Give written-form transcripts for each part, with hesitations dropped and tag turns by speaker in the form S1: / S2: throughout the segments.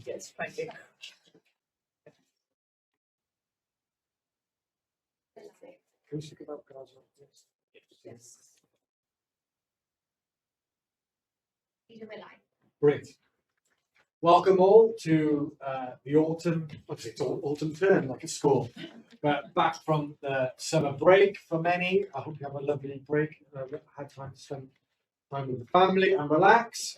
S1: Yes, thank you.
S2: Can we speak about cars?
S1: Yes.
S2: Brilliant. Welcome all to the autumn, obviously it's autumn term like at school, but back from the summer break for many. I hope you have a lovely break, had time to spend time with the family and relax.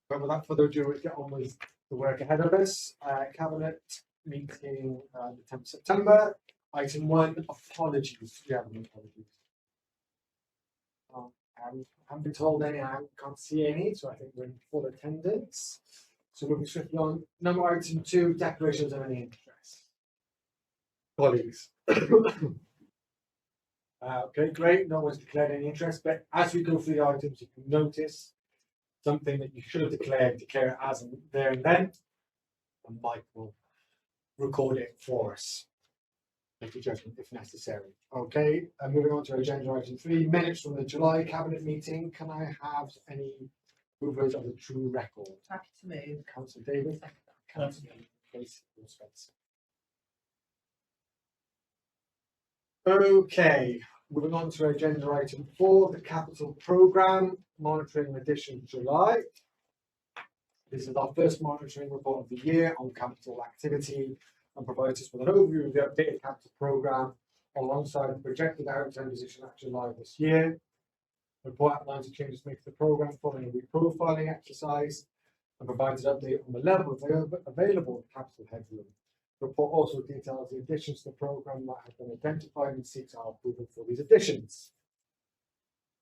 S2: But without further ado, we'll get on with the work ahead of us. Cabinet meeting the 10th of September. Item 1, apologies. Do you have any apologies? I haven't been told any, I can't see any, so I think we're in full attendance. So moving swiftly on. Number item 2, declarations of any interest. Colleagues. Okay, great. No one's declared any interest, but as we go through the items, you can notice something that you should have declared, declare it as there and then, and Mike will record it for us. Make a judgment if necessary. Okay, moving on to agenda item 3, minutes from the July Cabinet meeting. Can I have any movers of the true record?
S1: Happy to move.
S2: Councillor David, Councillor Casey, Spencer. Okay, moving on to agenda item 4, the capital programme, monitoring edition July. This is our first monitoring report of the year on capital activity and provides us with an overview of the updated capital programme alongside the projected outturn position at July this year. The report outlines the changes made to the programme following a reprofiling exercise and provides an update on the level of available capital headroom. The report also details the additions to the programme that have been identified and seeks our approval for these additions.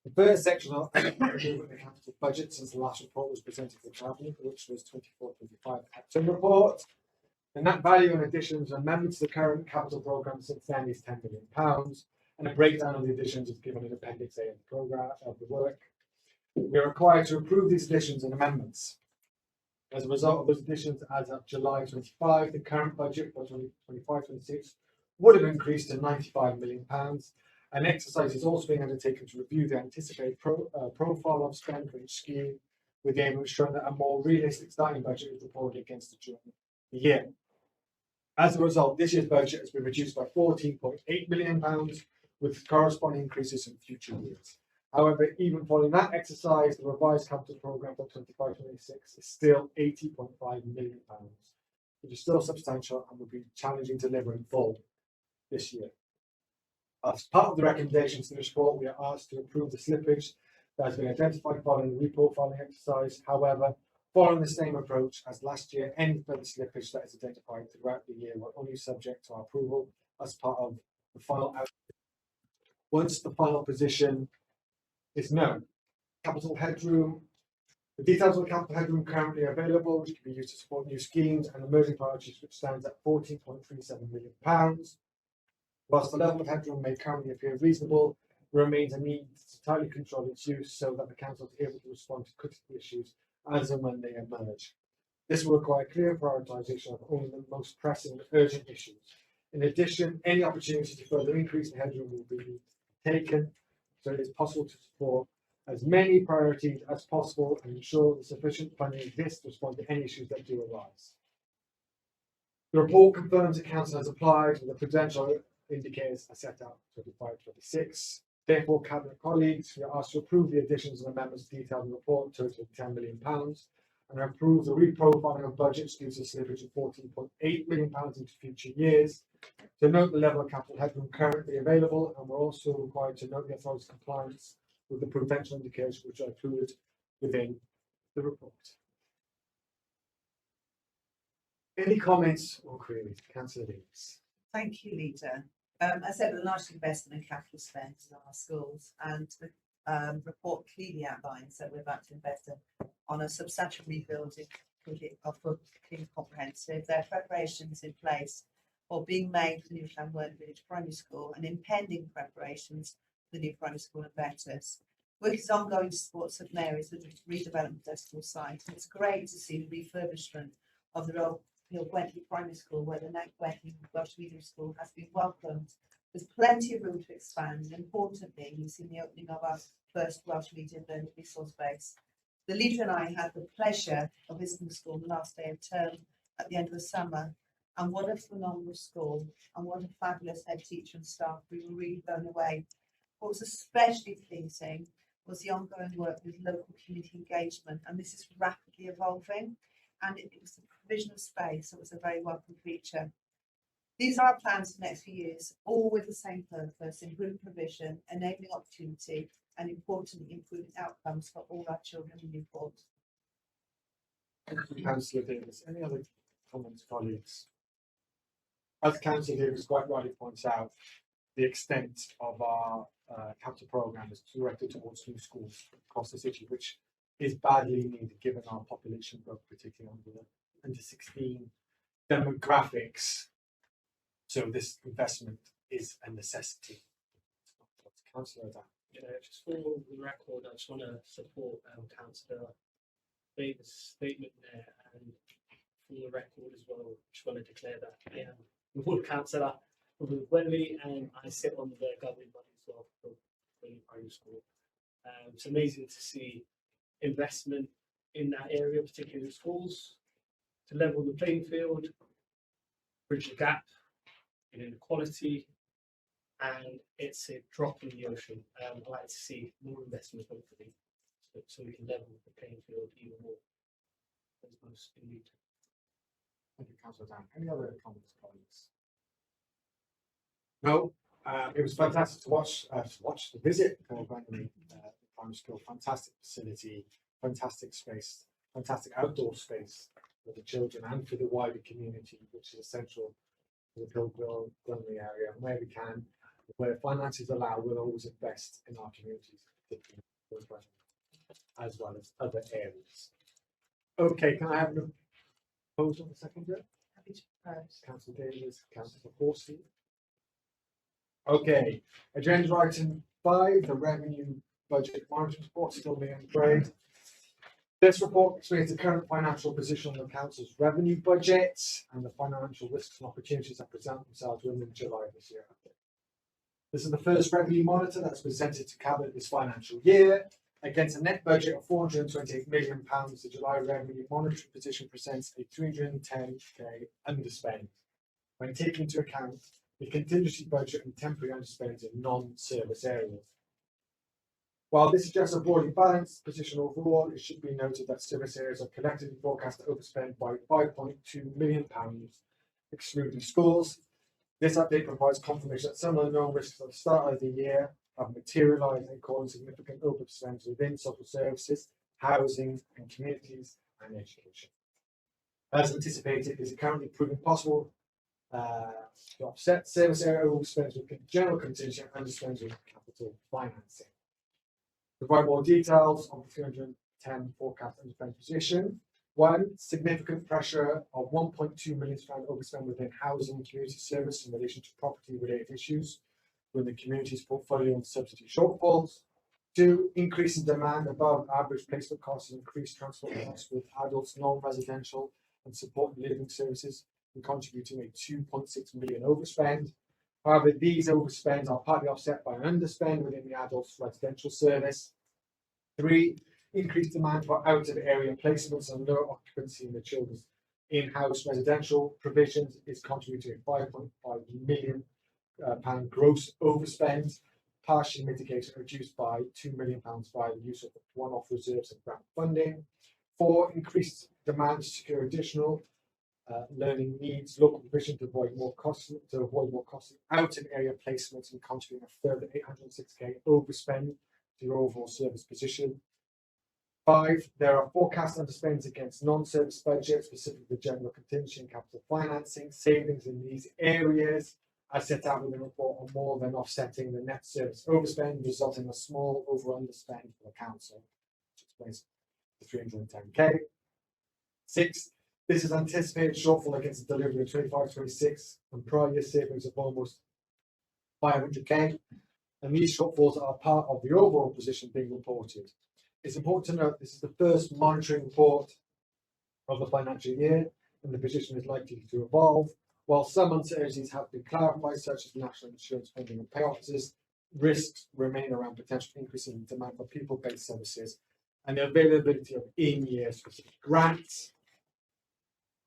S2: The first section of the capital budget since the last report was presented to the Cabinet, which was 24-25 Acton report. The net value in additions and amendments to the current capital programme since then is £10 million, and a breakdown of the additions is given in Appendix A of the programme of the work. We are required to approve these additions and amendments. As a result of those additions, as of July 25, the current budget for 2025-26 would have increased to £95 million. An exercise is also being undertaken to review the anticipated profile of spend for each scheme, with the aim of ensuring that a more realistic starting budget is reported against the year. As a result, this year's budget has been reduced by £14.8 million, with corresponding increases in future years. However, even following that exercise, the revised capital programme for 25-26 is still £80.5 million, which is still substantial and will be challenging to deliver in full this year. As part of the recommendations in this report, we are asked to approve the slippage that has been identified following the reprofiling exercise. However, following the same approach as last year, any further slippage that is identified throughout the year will only be subject to our approval as part of the final outcome. Once the final position is known, capital headroom. The details of the capital headroom currently available, which can be used to support new schemes and emerging priorities, which stands at £14.37 million. Whilst the level of headroom may currently appear reasonable, there remains a need to tightly control its use so that the Council is able to respond to critical issues as and when they emerge. This will require clear prioritisation of only the most pressing and urgent issues. In addition, any opportunity to further increase the headroom will be taken so it is possible to support as many priorities as possible and ensure that sufficient funding exists to respond to any issues that do arise. The report confirms the Council has applied with the prudential indicators are set out 25-26. Therefore, Cabinet colleagues, we are asked to approve the additions and amendments detailed in the report totaling £10 million and approve the reprofiling of budgets due to slippage of £14.8 million into future years. To note the level of capital headroom currently available, and we're also required to note the authority's compliance with the prudential indicators which are included within the report. Any comments or queries? Councillor Davies.
S1: Thank you, Leader. As I said, we're largely invested in capital spend in our schools, and the report clearly outlines that we're about to invest on a substantial rebuilding of Clean Comprehensive. There are preparations in place or being made for the new Llanwern Village Primary School and impending preparations for the new primary school in Bettws. Work is ongoing to support St Mary's with the redevelopment of their school site. It's great to see the refurbishment of the old Gwentley Primary School, where the next Gwentley Welsh Medium School has been welcomed. There's plenty of room to expand, and importantly, we've seen the opening of our first Welsh Medium learning resource base. The Leader and I had the pleasure of visiting the school on the last day of term at the end of the summer. And what a phenomenal school, and what a fabulous head teacher and staff. We were really blown away. What was especially pleasing was the ongoing work with local community engagement, and this is rapidly evolving, and it was the provision of space, so it was a very welcome feature. These are our plans for the next few years, all with the same purpose: improving provision, enabling opportunity, and importantly, improving outcomes for all our children in Newport.
S2: Thank you, Councillor Davis. Any other comments, colleagues? As Councillor Davis quite rightly points out, the extent of our capital programme is directed towards new schools across the city, which is badly needed given our population growth, particularly under 16 demographics. So this investment is a necessity. Councillor Dan.
S3: Yeah, just for the record, I just want to support Councillor Davis' statement there, and for the record as well, just want to declare that I am the ward councillor of Wembley, and I sit on the governing body as well for Wembley Primary School. It's amazing to see investment in that area, particularly in schools, to level the playing field, bridge the gap in inequality, and it's a drop in the ocean. I'd like to see more investment, hopefully, so we can level the playing field even more. As most in need.
S2: Thank you, Councillor Dan. Any other comments, colleagues? No. It was fantastic to watch the visit Primary School. Fantastic facility, fantastic space, fantastic outdoor space for the children and for the wider community, which is essential for the Pilgrim area. And where we can, where finances allow, we'll always invest in our communities, particularly as well as other areas. Okay, can I have a proposal on the second bit?
S1: Happy to propose.
S2: Councillor Davis, Councillor Horsey. Okay, agenda item 5, the revenue budget monitoring report, still being grade. This report explains the current financial position of the council's revenue budget and the financial risks and opportunities that present themselves within July this year. This is the first revenue monitor that's presented to Cabinet this financial year. Against a net budget of £428 million, the July revenue monitoring position presents a 310k underspend when taking into account the contingency budget and temporary underspends in non-service areas. While this is just a broadly balanced position overall, it should be noted that service areas are collectively forecast to overspend by £5.2 million, excluding schools. This update provides confirmation that some of the known risks at the start of the year have materialised and caused significant overspends within social services, housing and communities and education. As anticipated, it is currently proving possible to offset service area overspends with general contingency and underspends with capital financing. Provide more details on the 310 forecast underspend position. 1. Significant pressure of £1.2 million overspend within housing and community service in relation to property related issues within the community's portfolio and subsidy shortfalls. 2. Increase in demand above average placement costs and increased transport costs with adults, non-residential and supported living services, and contributing a £2.6 million overspend. However, these overspends are partly offset by an underspend within the adults residential service. 3. Increased demand for out-of-area placements and lower occupancy in the children's in-house residential provisions is contributing a £5.5 million gross overspend, partially mitigated and reduced by £2 million via the use of one-off reserves and grant funding. 4. Increased demand to secure additional learning needs, local provision to avoid more costly out-of-area placements and contributing a further 806k overspend to your overall service position. 5. There are forecast underspends against non-service budgets, specifically the general contingency and capital financing. Savings in these areas, as set out within the report, are more than offsetting the net service overspend, resulting in a small over-underspend for the council, which explains the 310k. 6. This is anticipated shortfall against the delivery of 25-26 and prior year savings of almost 500k, and these shortfalls are part of the overall position being reported. It's important to note this is the first monitoring report of the financial year, and the position is likely to evolve. While some uncertainties have been clarified, such as national insurance funding and pay offices, risks remain around potential increase in demand for people-based services and the availability of in-year specific grants.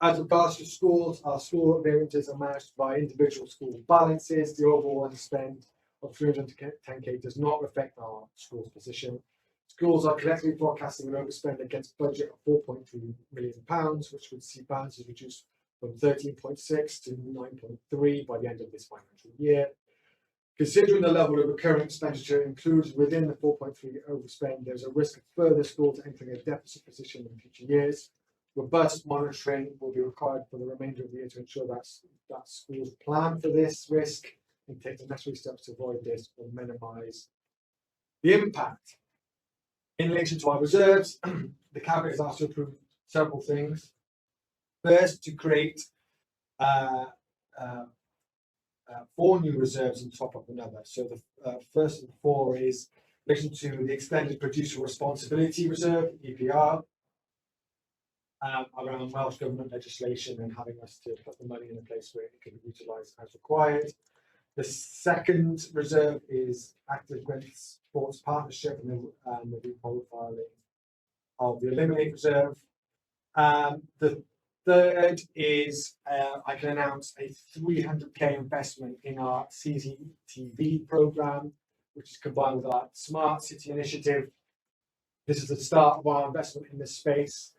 S2: As regards to schools, our school variances are managed by individual school balances. The overall underspend of 310k does not reflect our school's position. Schools are collectively forecasting an overspend against budget of £4.3 million, which would see balances reduced from 13.6 to 9.3 by the end of this financial year. Considering the level of recurring expenditure included within the 4.3 overspend, there's a risk of further schools entering a deficit position in future years. Robust monitoring will be required for the remainder of the year to ensure that schools plan for this risk and take the necessary steps to avoid this or minimise the impact. In relation to our reserves, the Cabinet has asked to approve several things. First, to create 4 new reserves on top of another. So the first of the 4 is in relation to the Extended Producer Responsibility Reserve, EPR, around Welsh Government legislation and having us to put the money in a place where it can be utilised as required. The second reserve is active against sports partnership and the reprofiling of the Eliminate Reserve. The third is I can announce a 300k investment in our CCTV programme, which is combined with our Smart City initiative. This is the start of our investment in this space.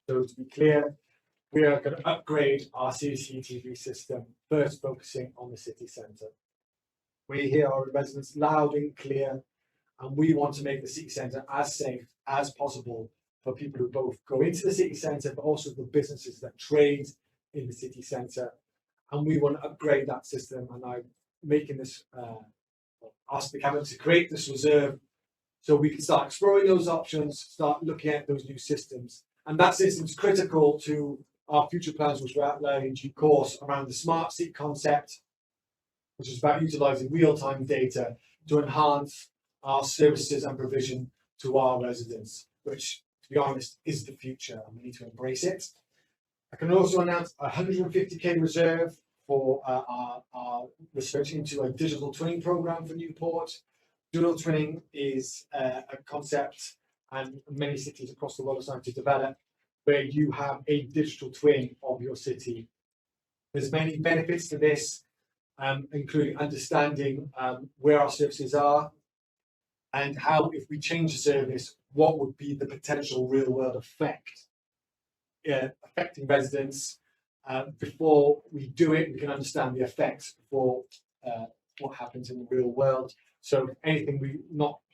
S2: So to be clear, we are going to upgrade our CCTV system, first focusing on the city centre. We hear our residents loud and clear, and we want to make the city centre as safe as possible for people who both go into the city centre, but also the businesses that trade in the city centre. And we want to upgrade that system, and I'm making this, ask the Cabinet to create this reserve so we can start exploring those options, start looking at those new systems. And that system is critical to our future plans, which we're outlining in due course around the smart city concept, which is about utilising real-time data to enhance our services and provision to our residents, which, to be honest, is the future, and we need to embrace it. I can also announce a 150k reserve for our research into a digital twinning programme for Newport. Digital twinning is a concept and many cities across the world are starting to develop, where you have a digital twin of your city. There's many benefits to this, including understanding where our services are and how, if we change the service, what would be the potential real world effect affecting residents. Before we do it, we can understand the effects for what happens in the real world. So anything we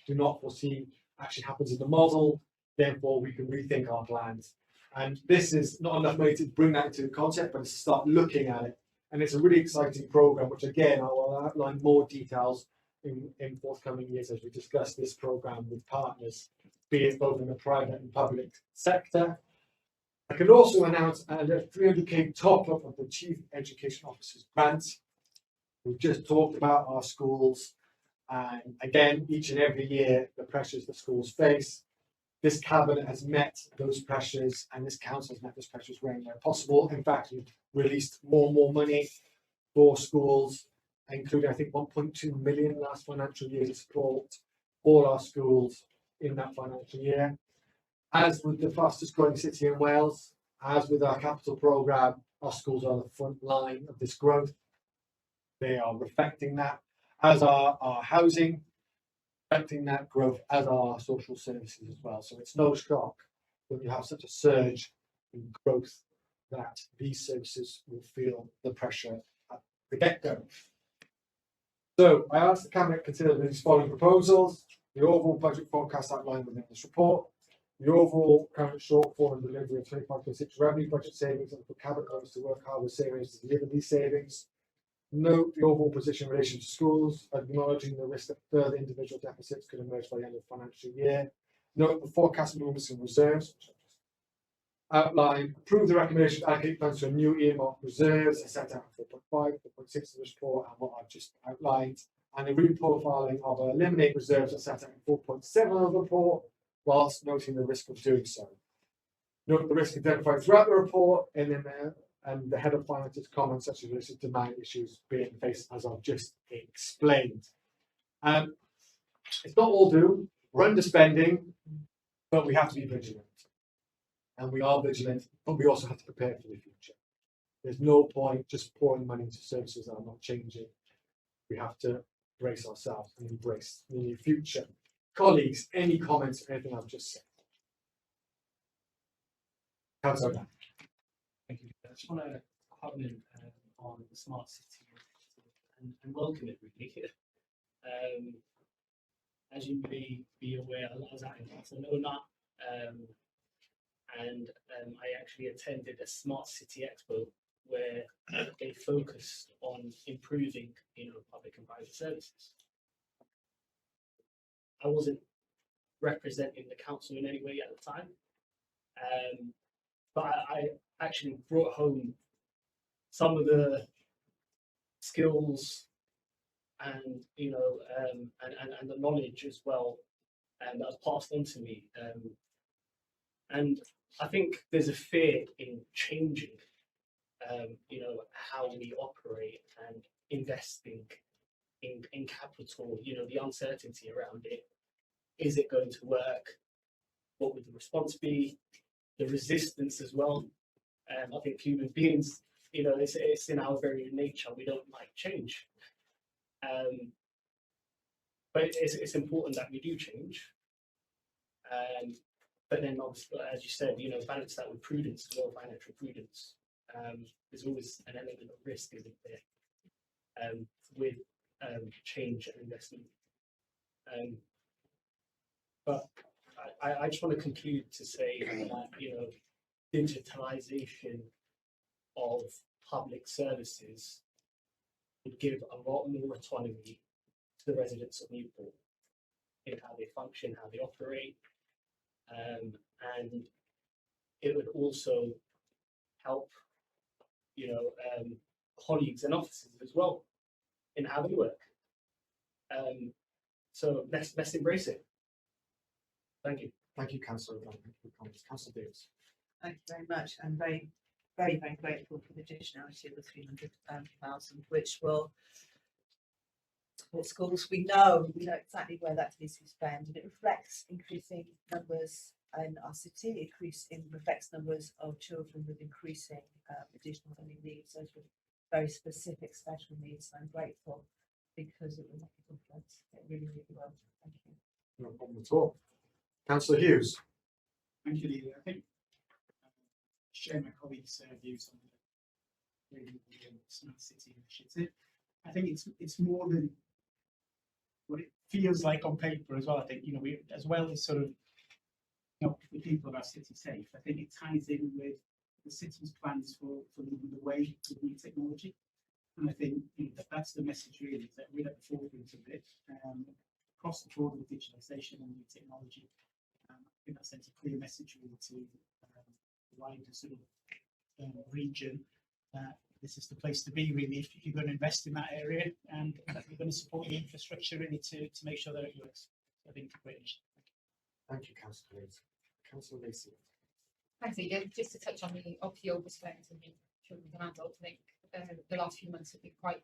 S2: do not foresee actually happens in the model, therefore we can rethink our plans. And this is not enough money to bring that into the concept, but to start looking at it. And it's a really exciting program, which again, I will outline more details in forthcoming years as we discuss this program with partners, be it both in the private and public sector. I can also announce a 300k top up of the Chief Education Officer's grant. We've just talked about our schools, and again, each and every year, the pressures the schools face. This Cabinet has met those pressures, and this Council has met those pressures where possible. In fact, we've released more and more money for schools, including, I think, 1.2 million last financial year to support all our schools in that financial year. As with the fastest growing city in Wales, as with our capital programme, our schools are the front line of this growth. They are reflecting that, as are our housing, reflecting that growth, as are our social services as well. So it's no shock when you have such a surge in growth that these services will feel the pressure at the get-go. So I asked the Cabinet to consider these following proposals: the overall budget forecast outlined within this report, the overall current shortfall in delivery of 25-26 revenue budget savings, and for Cabinet to work hard with savings to deliver these savings. Note the overall position in relation to schools, acknowledging the risk that further individual deficits could emerge by the end of the financial year. Note the forecast movements in reserves. Outline, approve the recommendation to allocate funds to a new earmarked reserves, as set out in 4.5, 4.6 of this report, and what I've just outlined. And the reprofiling of our eliminate reserves, as set out in 4.7 of the report, whilst noting the risk of doing so. Note the risk identified throughout the report, and the head of finance's comments, such as illicit demand issues being faced, as I've just explained. It's not all doom, we're underspending, but we have to be vigilant. and we are vigilant, but we also have to prepare for the future. There's no point just pouring money into services that are not changing. We have to brace ourselves and embrace the new future. Colleagues, any comments on anything I've just said? Councillor.
S3: Thank you. I just want to comment on the smart city and welcome it really. As you may be aware, I was at Barcelona and I actually attended a smart city expo where they focused on improving, public and private services. I wasn't representing the council in any way at the time, but I actually brought home some of the skills and and the knowledge as well, that was passed on to me. And I think there's a fear in changing, how we operate and investing in capital. The uncertainty around it. Is it going to work? What would the response be? The resistance as well. I think human beings, it's in our very nature. We don't like change. But it's important that we do change. But then, obviously, as you said, balance that with prudence as well, financial prudence. There's always an element of risk, isn't there, with change and investment. But I just want to conclude to say that, digitalisation of public services would give a lot more autonomy to the residents of Newport in how they function, how they operate, and it would also help, colleagues and officers as well in how they work. So let's embrace it. Thank you.
S2: Thank you, Councillor. Councillor Davis.
S1: Thank you very much. I'm very, very, very grateful for the additionality of the 300,000, which will support schools. We know exactly where that needs to be spent, and it reflects increasing numbers in our city. It reflects numbers of children with increasing additional learning needs, those with very specific special needs. And I'm grateful because it will make a difference. It really, really will. Thank you.
S2: No problem at all. Councillor Hughes.
S4: Thank you, Leader. I think share my colleagues' views on the smart city initiative. I think it's more than what it feels like on paper as well. I think we, as well as sort of the people of our city safe, I think it ties in with the city's plans for leading the way with new technology. And I think that's the message really, is that we're at the forefront of it across the board with digitalisation and new technology. I think that sends a clear message really to the wider sort of region that this is the place to be really if you're going to invest in that area, and that you're going to support the infrastructure really to make sure that it works. I think great initiative.
S2: Thank you, Councillor Hughes. Councillor Lacey.
S5: Thanks, Ian. Just to touch on the OPO perspective of children and adults, I think the last few months have been quite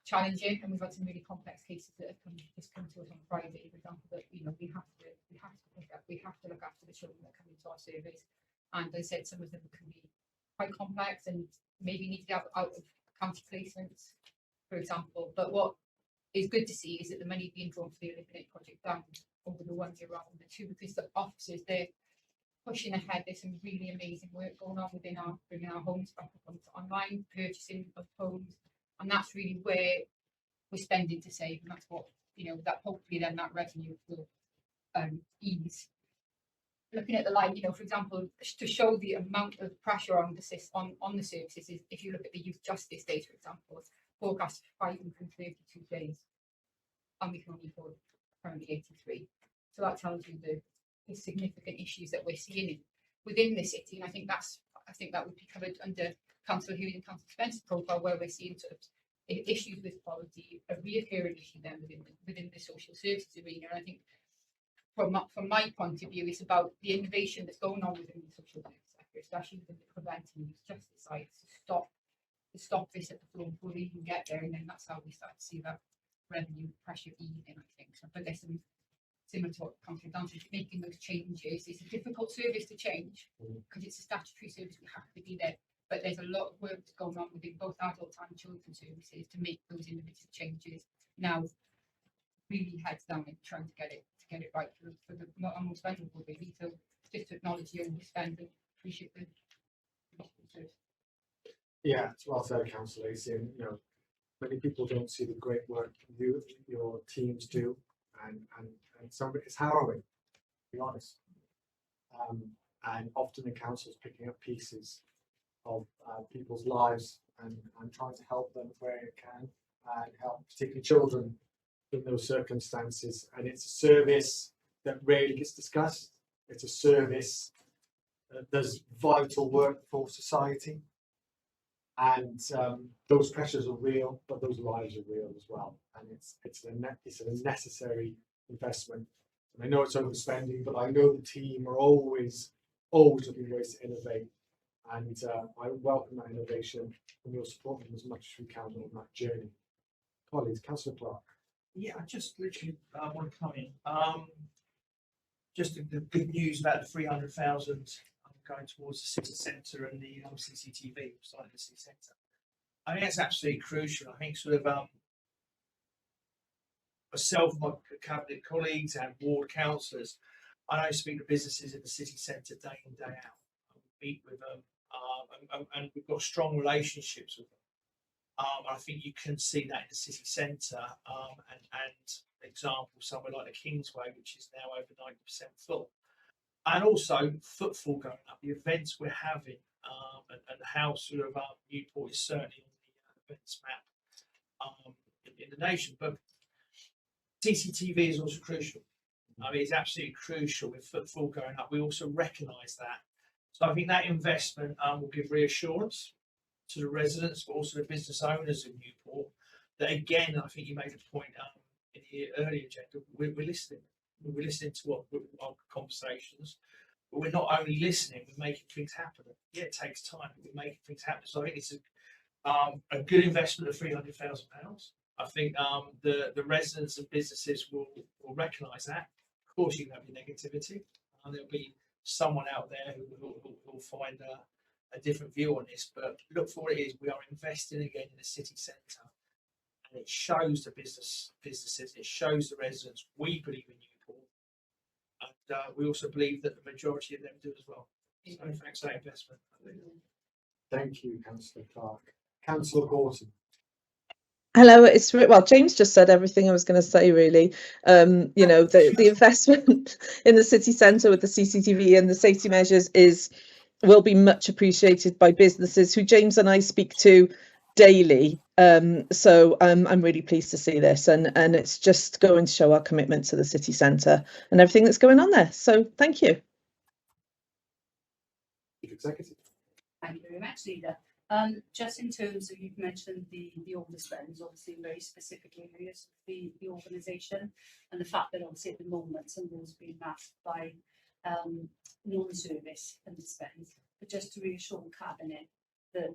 S5: challenging, and we've had some really complex cases that have come to us on Friday, for example, that we have to look after the children that come into our service. And as I said, some of them can be quite complex and maybe need to get out of county placements, for example. But what is good to see is that the money being drawn for the Eliminate project down over the 1 year rather than the 2, because the officers, they're pushing ahead. There's some really amazing work going on within bringing our homes back up onto online purchasing of homes, and that's really where we're spending to save, and that's what that hopefully then that revenue will ease. Looking at the line, for example, to show the amount of pressure on the services, is if you look at the youth justice days, for example, forecast 532 days, and we can only afford currently 83. So that tells you the significant issues that we're seeing within the city, and I think that would be covered under Councillor Hughes and Councillor Spencer's profile, where we're seeing sort of issues with quality, a reoccurring issue then within the social services arena. And I think from my point of view, it's about the innovation that's going on within the social service sector, especially within the preventing youth justice side, to stop this at the floor before we even get there, and then that's how we start to see that revenue pressure easing, I think. So, but there's some similar to what Councillor Dan said, making those changes. It's a difficult service to change because it's a statutory service, we have to be there. But there's a lot of work going on within both adult and children's services to make those individual changes. Now, really heads down and trying to get it right for the most vulnerable, really. So just to acknowledge you and spend and appreciate the service.
S2: Yeah, it's well said, Councillor Lacey. And you know, many people don't see the great work your teams do, and some of it is harrowing, to be honest. And often the council's picking up pieces of people's lives and trying to help them where it can, and help particularly children in those circumstances. And it's a service that rarely gets discussed. It's a service that does vital work for society. And those pressures are real, but those lives are real as well. And it's a necessary investment. And I know it's overspending, but I know the team are always looking for ways to innovate. And I welcome that innovation, and we'll support them as much as we can on that journey. Colleagues, Councillor Clark.
S6: Yeah, I just literally want to come in. Just the good news about the 300,000 going towards the city centre and the CCTV side of the city centre. I think that's absolutely crucial. I think sort of myself, my cabinet colleagues and ward councillors, I know speak to businesses in the city centre day in, day out. We meet with them and we've got strong relationships with them. I think you can see that in the city centre and example somewhere like the Kingsway, which is now over 90% full. And also footfall going up, the events we're having, and how sort of Newport is certainly on the events map in the nation. But CCTV is also crucial. I mean, it's absolutely crucial with footfall going up. We also recognise that. So I think that investment will give reassurance to the residents, but also the business owners of Newport. That again, I think you made a point in the earlier agenda. We're listening. We're listening to our conversations, but we're not only listening, we're making things happen. Yeah, it takes time, but we're making things happen. So I think it's a good investment of £300,000. I think the residents and businesses will recognise that. Of course, you can have your negativity, and there'll be someone out there who will find a different view on this. But look for what it is. We are investing again in the city centre, and it shows the businesses, it shows the residents we believe in Newport, and we also believe that the majority of them do as well. So thanks for that investment.
S2: Thank you, Councillor Clark. Councillor Gorton.
S7: Hello, James just said everything I was going to say, really. You know, the investment in the city centre with the CCTV and the safety measures will be much appreciated by businesses who James and I speak to daily. So I'm really pleased to see this, and it's just going to show our commitment to the city centre and everything that's going on there. So thank you.
S2: Chief Executive.
S8: Thank you very much, Leader. Just in terms of, you've mentioned the overspends, obviously very specific areas of the organisation, and the fact that obviously at the moment some of those are being masked by non-service underspends. But just to reassure Cabinet that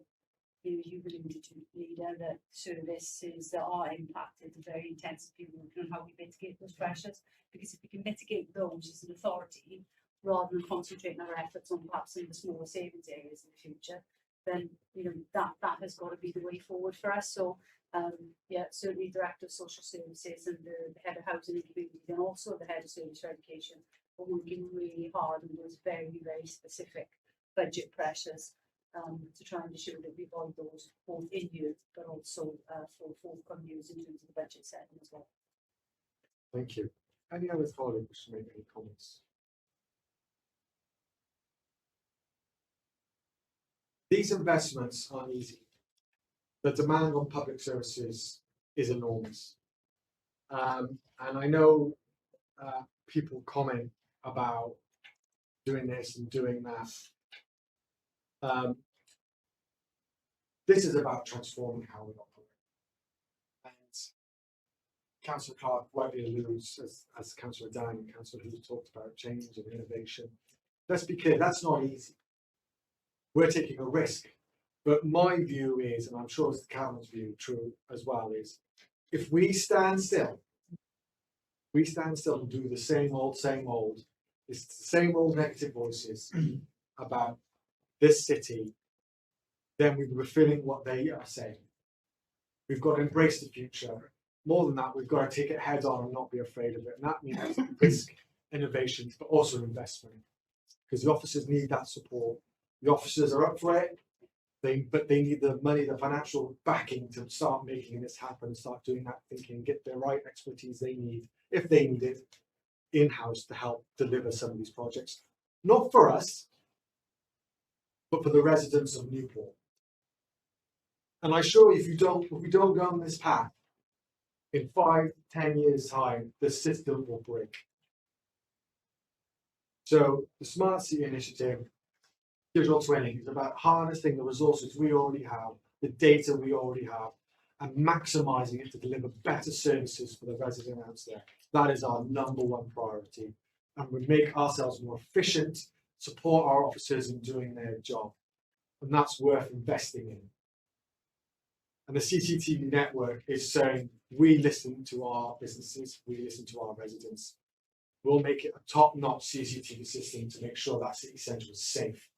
S8: you've alluded to, Leader, that services that are impacted are very intensively working on how we mitigate those pressures, because if we can mitigate those as an authority, rather than concentrating our efforts on perhaps some of the smaller savings areas in the future, then that has got to be the way forward for us. So yeah, certainly Director of Social Services and the Head of Housing and Community, and also the Head of Service for Education, are working really hard on those very, very specific budget pressures to try and ensure that we avoid those both in year, but also for forthcoming years in terms of the budget setting as well.
S2: Thank you. Any other colleagues to make any comments? These investments aren't easy. The demand on public services is enormous. And I know people comment about doing this and doing that. This is about transforming how we operate. And Councillor Clark rightly alludes, as Councillor Dan and Councillor who talked about change and innovation. Let's be clear, that's not easy. We're taking a risk, but my view is, and I'm sure it's the Cabinet's view true as well, is if we stand still we stand still and do the same old, it's the same old negative voices about this city, then we'll be fulfilling what they are saying. We've got to embrace the future. More than that, we've got to take it head on and not be afraid of it. And that means risk, innovation, but also investment. Because the officers need that support. The officers are up for it, but they need the money, the financial backing to start making this happen, start doing that thinking, get the right expertise they need, if they need it, in-house to help deliver some of these projects. Not for us, but for the residents of Newport. And I assure you, if we don't go on this path, in 5-10 years' time, the system will break. So the Smart City Initiative, digital twinning, is about harnessing the resources we already have, the data we already have, and maximising it to deliver better services for the residents out there. That is our #1 priority. And we make ourselves more efficient, support our officers in doing their job. And that's worth investing in. And the CCTV network is saying, we listen to our businesses, we listen to our residents. We'll make it a top-notch CCTV system to make sure that city centre is safe.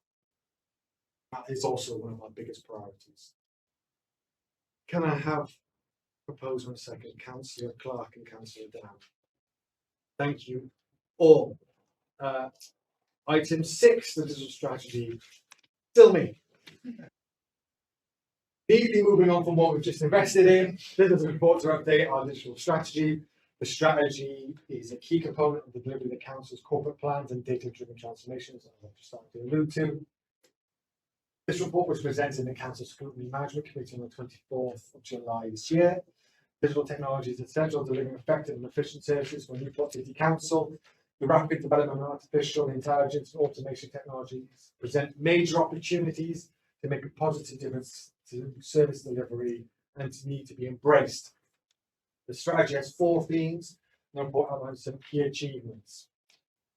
S2: That is also one of our biggest priorities. Can I have proposal in a second? Councillor Clark and Councillor Down. Thank you all. Item 6, the digital strategy. Still me. Neatly moving on from what we've just invested in, this is a report to update our digital strategy. The strategy is a key component of the delivery of the council's corporate plans and data-driven transformations, as I've just started to allude to. This report was presented in the Council Scrutiny Management Committee on the 24th of July this year. Digital technology is essential to delivering effective and efficient services for Newport City Council. The rapid development of artificial intelligence and automation technologies present major opportunities to make a positive difference to service delivery and to need to be embraced. The strategy has 4 themes, and the report outlines some key achievements.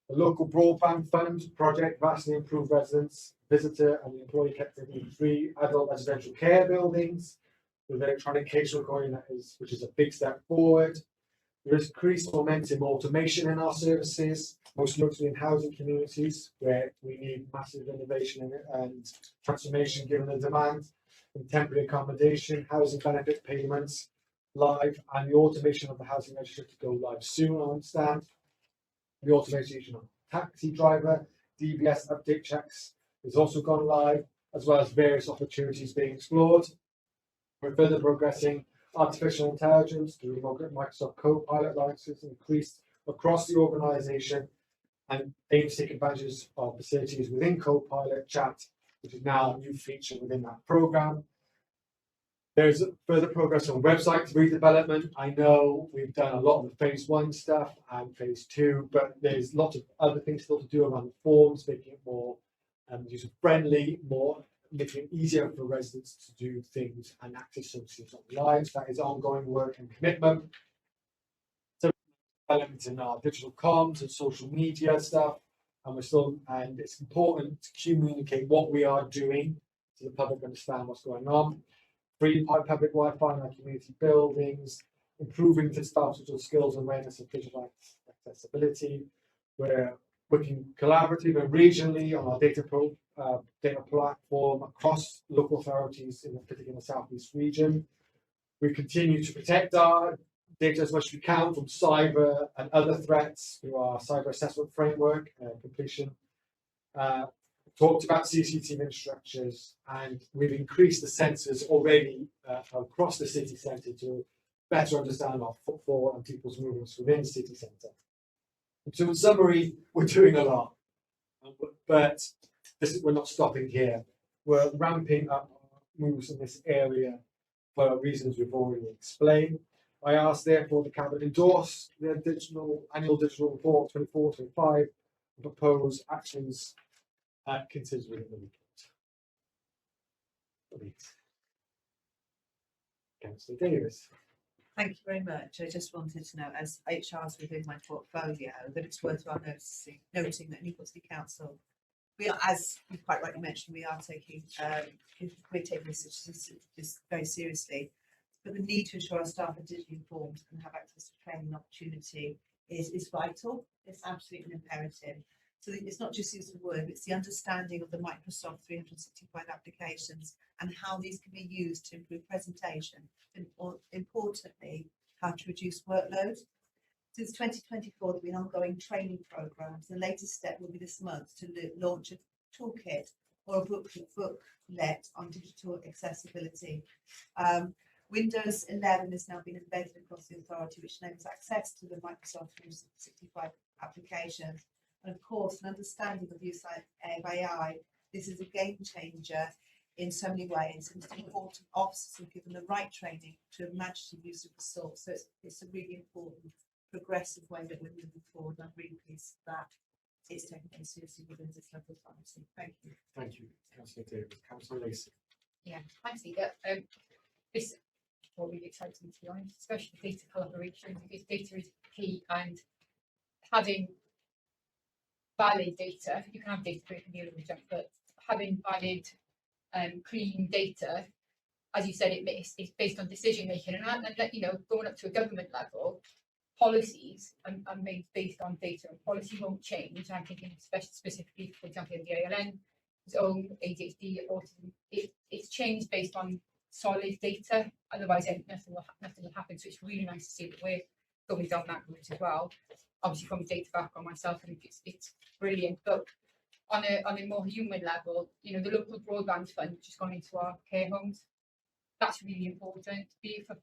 S2: The local broadband fund project vastly improved residents, visitor and employee connectivity in 3 adult residential care buildings with electronic case recording, which is a big step forward. There is increased momentum automation in our services, most notably in housing communities where we need massive innovation and transformation given the demand. In temporary accommodation, housing benefit payments live, and the automation of the housing register to go live soon, I understand. The automation of taxi driver, DBS update checks has also gone live, as well as various opportunities being explored. We're further progressing artificial intelligence through Microsoft Copilot licenses increased across the organisation and aim to take advantage of facilities within Copilot chat, which is now a new feature within that programme. There's further progress on website redevelopment. I know we've done a lot of the phase 1 stuff and phase 2, but there's lots of other things still to do around the forms, making it more user friendly, making it easier for residents to do things and access services online. So that is ongoing work and commitment. So development in our digital comms and social media stuff, and it's important to communicate what we are doing so the public understand what's going on. Free public Wi-Fi in our community buildings, improving the staff's digital skills and awareness of digital accessibility. We're working collaboratively and regionally on our data platform across local authorities, particularly in the South East region. We continue to protect our data as much as we can from cyber and other threats through our cyber assessment framework completion. Talked about CCTV infrastructures, and we've increased the sensors already across the city centre to better understand our footfall and people's movements within the city centre. So in summary, we're doing a lot, but we're not stopping here. We're ramping up moves in this area for reasons we've already explained. I ask therefore the Cabinet endorse the annual digital report 24-25 and propose actions considered within the report. Councillor Davis.
S1: Thank you very much. I just wanted to know, as HR is within my portfolio, that it's worthwhile noting that Newport City Council, we are, as you quite rightly mentioned, we're taking this very seriously. But the need to ensure our staff are digitally informed and have access to training and opportunity is vital. It's absolutely imperative. So it's not just use of word, it's the understanding of the Microsoft 365 applications and how these can be used to improve presentation, and or importantly, how to reduce workload. Since 2024, there have been ongoing training programs. The latest step will be this month to launch a toolkit or a booklet on digital accessibility. Windows 11 has now been embedded across the authority, which enables access to the Microsoft 365 applications. And of course, an understanding of the use of AI. This is a game changer in so many ways, and it's important officers are given the right training to manage the use of the source. So it's a really important progressive way that we're moving forward. I'm really pleased that it's taken very seriously within this local authority. Thank you.
S2: Thank you, Councillor David. Councillor Lacey.
S5: Yeah, thanks, Leader. This is what really exciting, to be honest, especially data collaboration, because data is key, and having valid data, you can have data breaking the other junk, but having valid clean data, as you said, it's based on decision making, and you know, going up to a government level, policies are made based on data, and policy won't change. I'm thinking especially specifically, for example, in the ALN zone, ADHD, autism, it's changed based on solid data. Otherwise, nothing will happen. So it's really nice to see that we're going down that route as well. Obviously, from a data background myself, I think it's brilliant. But on a more human level, you know, the local broadband fund which has gone into our care homes, that's really important, be for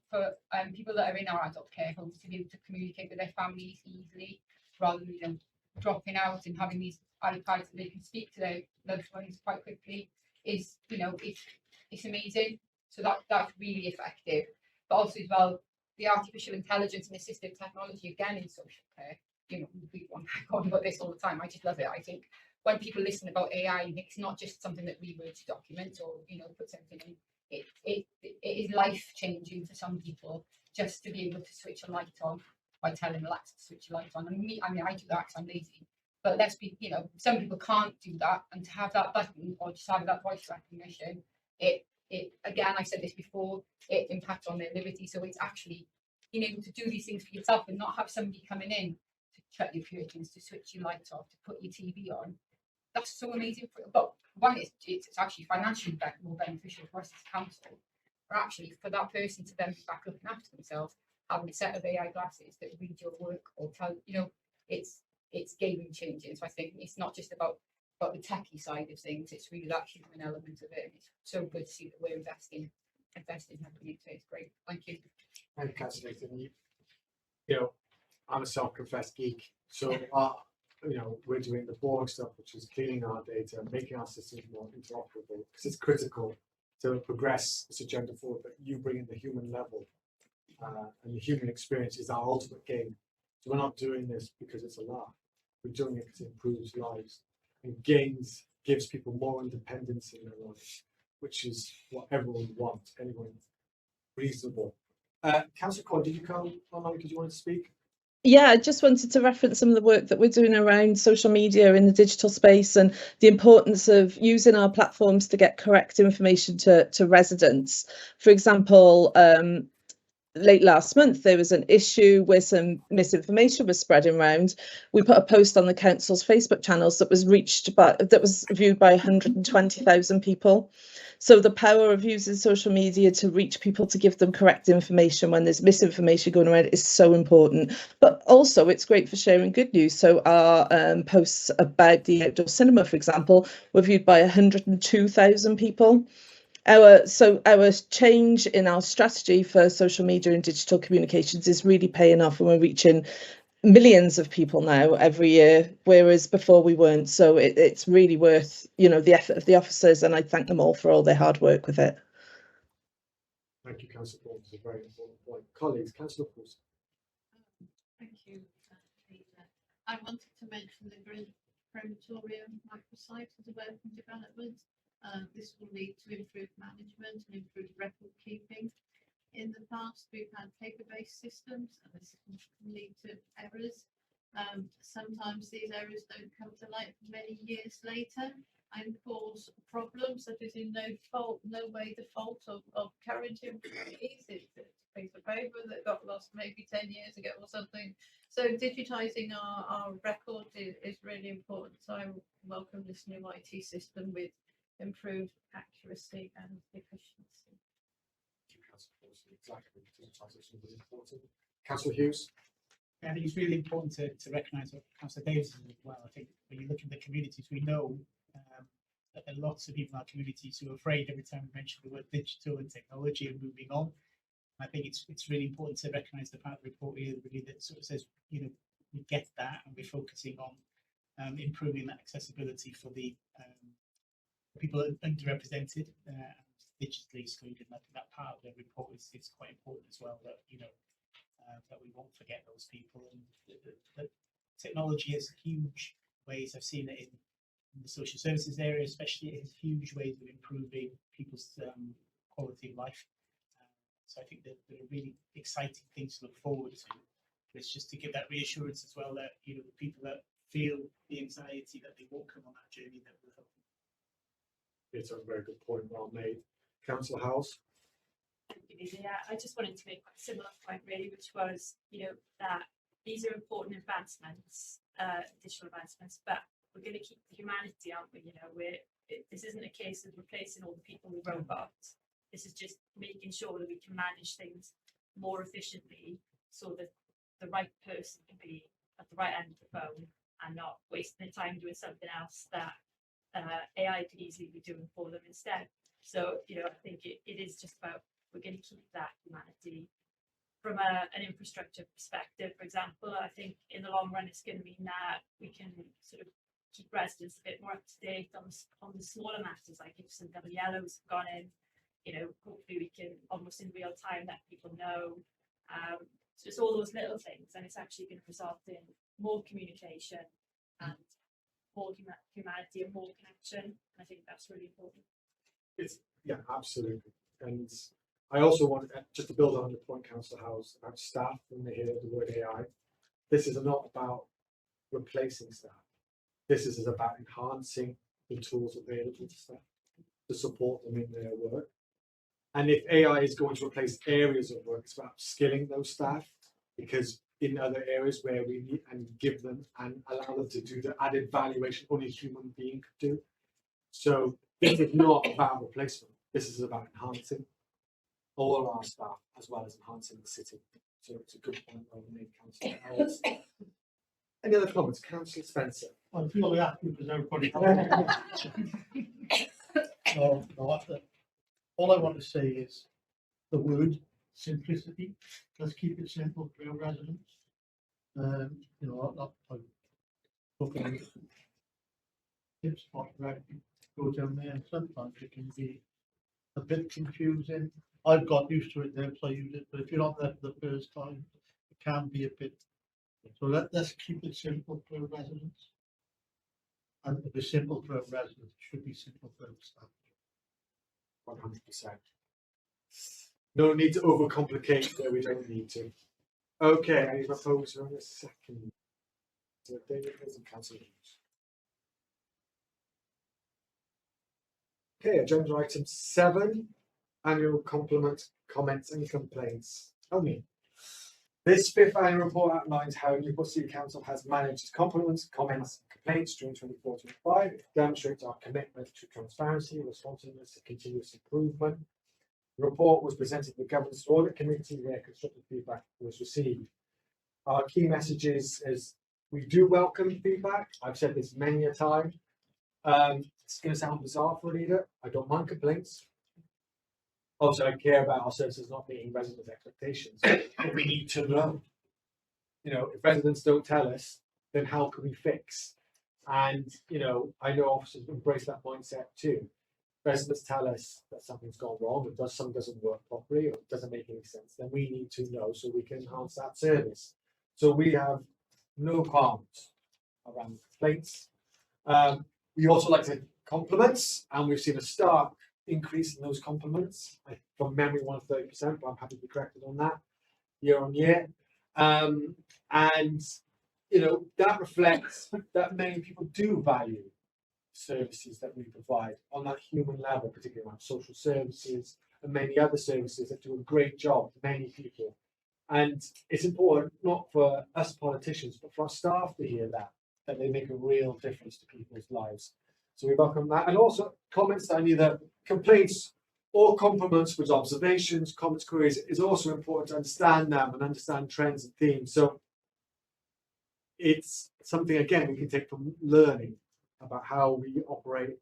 S5: people that are in our adult care homes to be able to communicate with their families easily, rather than, you know, dropping out and having these iPads that they can speak to their loved ones quite quickly. Is, you know, it's amazing. So that's really effective. But also as well, the artificial intelligence and assistive technology again in social care. You know, we want about this all the time. I just love it. I think when people listen about AI, it's not just something that we were to document or, you know, put something in. It is life changing for some people just to be able to switch a light on by telling Alexa to switch a light on. And I mean, I do that because I'm lazy. But let's be, you know, some people can't do that, and to have that button or just have that voice recognition, it again, I've said this before, it impacts on their liberty. So it's actually being able to do these things for yourself and not have somebody coming in to shut your curtains, to switch your lights off, to put your TV on. That's so amazing. But one, it's actually financially more beneficial for us as a council, or actually for that person to then be back looking after themselves, having a set of AI glasses that read your work or tell, you know, it's game changing. So I think it's not just about the techie side of things, it's really that human element of it. It's so good to see that we're investing heavily into it. It's great. Thank you.
S2: Thank you, Councillor Nathan. You know, I'm a self-confessed geek, so you know, we're doing the boring stuff, which is cleaning our data, making our systems more interoperable, because it's critical to progress this agenda forward. But you bring in the human level, and the human experience is our ultimate gain. So we're not doing this because it's a laugh. We're doing it because it improves lives and gives people more independence in their lives, which is what everyone wants. Anyone reasonable. Councillor Coyle, did you come online because you wanted to speak?
S7: Yeah, I just wanted to reference some of the work that we're doing around social media in the digital space and the importance of using our platforms to get correct information to residents. For example, late last month, there was an issue where some misinformation was spreading around. We put a post on the council's Facebook channels that was viewed by 120,000 people. So the power of using social media to reach people, to give them correct information when there's misinformation going around, is so important. But also it's great for sharing good news. So our posts about the outdoor cinema, for example, were viewed by 102,000 people. Our change in our strategy for social media and digital communications is really paying off, and we're reaching millions of people now every year, whereas before we weren't. So it's really worth, you know, the effort of the officers, and I thank them all for all their hard work with it.
S2: Thank you, Councillor Paul. It's a very important point. Colleagues, Councillor Paul.
S9: Thank you, Peter. I wanted to mention the crematorium microsite as a welcome development. This will lead to improved management and improved record keeping. In the past, we've had paper-based systems, and this can lead to errors. Sometimes these errors don't come to light for many years later, and cause problems that is in no way the fault of current employees. It's a piece of paper that got lost maybe 10 years ago or something. So digitising our record is really important. So I welcome this new IT system with improved accuracy and efficiency.
S2: Exactly. Digitalisation is important. Councillor Hughes.
S4: I think it's really important to recognise what Councillor Davis as well. I think when you look at the communities, we know that there are lots of people in our communities who are afraid every time we mention the word digital and technology and moving on. I think it's really important to recognise the part of the report here really that sort of says, you know, we get that and we're focusing on improving that accessibility for the people underrepresented and digitally excluded. And I think that part of the report is quite important as well, that, you know, that we won't forget those people. And the technology has huge ways. I've seen it in the social services area, especially. It has huge ways of improving people's quality of life. So I think that there are really exciting things to look forward to. It's just to give that reassurance as well that, you know, the people that feel the anxiety that they won't come on that journey, that will help them.
S2: It's a very good point, well made. Councillor Howes.
S10: Yeah, I just wanted to make a similar point really, which was, you know, that these are important advancements, digital advancements, but we're going to keep the humanity, aren't we? You know, this isn't a case of replacing all the people with robots. This is just making sure that we can manage things more efficiently so that the right person can be at the right end of the phone and not wasting their time doing something else that AI could easily be doing for them instead. So, you know, I think it is just about, we're going to keep that humanity. From an infrastructure perspective, for example, I think in the long run, it's going to mean that we can sort of keep residents a bit more up to date on the smaller matters, like if some double yellows have gone in, you know, hopefully we can almost in real time let people know. So it's all those little things, and it's actually going to result in more communication and more humanity and more connection. I think that's really important.
S2: Yeah, absolutely. And I also want just to build on the point, Councillor Howes, about staff when they hear the word AI. This is not about replacing staff. This is about enhancing the tools available to staff to support them in their work. And if AI is going to replace areas of work, it's about skilling those staff, because in other areas where we need and give them and allow them to do the added valuation only a human being could do. So this is not about replacement. This is about enhancing all our staff as well as enhancing the city. So it's a good point well made, Councillor Howes. Any other comments? Councillor Spencer.
S11: I'm really happy because everybody. No, all I want to say is the word simplicity. Let's keep it simple for our residents. You know, I'm looking at spot right, go down there, and sometimes it can be a bit confusing. I've got used to it now, so I use it. But if you're not there for the first time, it can be a bit. So let's keep it simple for our residents. And if it's simple for our residents, it should be simple for our staff.
S2: 100%. No need to overcomplicate where we don't need to. Okay, any proposer on a second? So David and Councillor Hughes. Okay, agenda item 7, annual complement, comments and complaints. Tell me. This 5th annual report outlines how Newport City Council has managed compliments, comments and complaints during 24-25. It demonstrates our commitment to transparency, responsiveness and continuous improvement. The report was presented to the Governance Audit Committee where constructive feedback was received. Our key messages is we do welcome feedback. I've said this many a time. It's going to sound bizarre for a leader. I don't mind complaints. Also, I care about our services not meeting residents' expectations. But we need to know. You know, if residents don't tell us, then how can we fix? And, you know, I know officers embrace that mindset too. Residents tell us that something's gone wrong, or something doesn't work properly, or it doesn't make any sense, then we need to know so we can enhance that service. So we have no qualms around complaints. We also like to compliments, and we've seen a stark increase in those compliments. From memory, 130%, but I'm happy to be corrected on that year on year. And you know that reflects that many people do value services that we provide on that human level, particularly around social services and many other services that do a great job for many people. And it's important not for us politicians, but for our staff to hear that they make a real difference to people's lives. So we welcome that. And also comments that are either complaints or compliments, with observations, comments, queries. It's also important to understand them and understand trends and themes. So it's something, again, we can take from learning about how we operate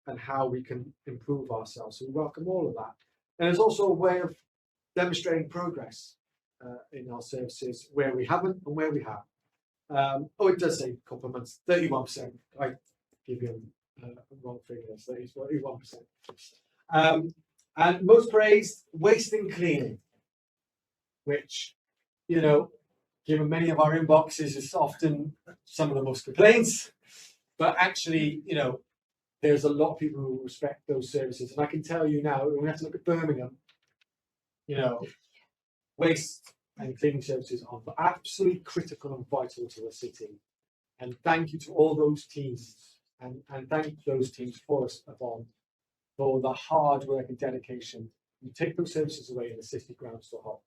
S2: and how we can improve ourselves. So we welcome all of that. And it's also a way of demonstrating progress in our services where we haven't and where we have. Oh, it does say compliments, 31%. I give you a wrong figure, it's 31%. And most praised, waste and cleaning, which, you know, given many of our inboxes, is often some of the most complaints. But actually, you know, there's a lot of people who respect those services. And I can tell you now, when we have to look at Birmingham, you know, waste and cleaning services are absolutely critical and vital to the city. And thank you to all those teams, and thank those teams for us, Yvonne, for the hard work and dedication. You take those services away and the city grounds to halt.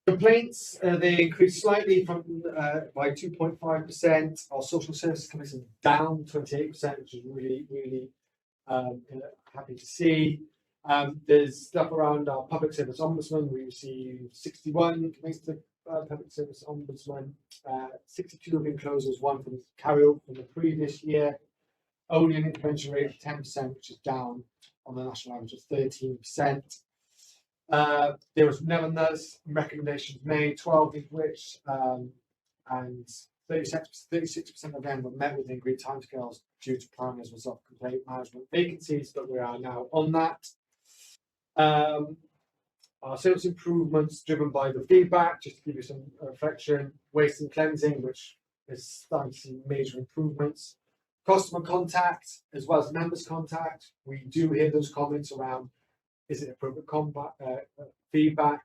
S2: Complaints, they increased slightly from by 2.5%. Our social services commission down 28%, which is really happy to see. There's stuff around our public service ombudsman. We received 61 complaints to public service ombudsman. 62 have been closed, was one from carryover from the previous year. Only an intervention rate of 10%, which is down on the national average of 13%. There was nevertheless recommendations made, 12 of which, and 36% of them were met within agreed timescales due to primary as a result of complaint management vacancies, but we are now on that. Our service improvements driven by the feedback, just to give you some reflection, waste and cleansing, which is starting to see major improvements. Customer contact, as well as members contact. We do hear those comments around, is it appropriate feedback,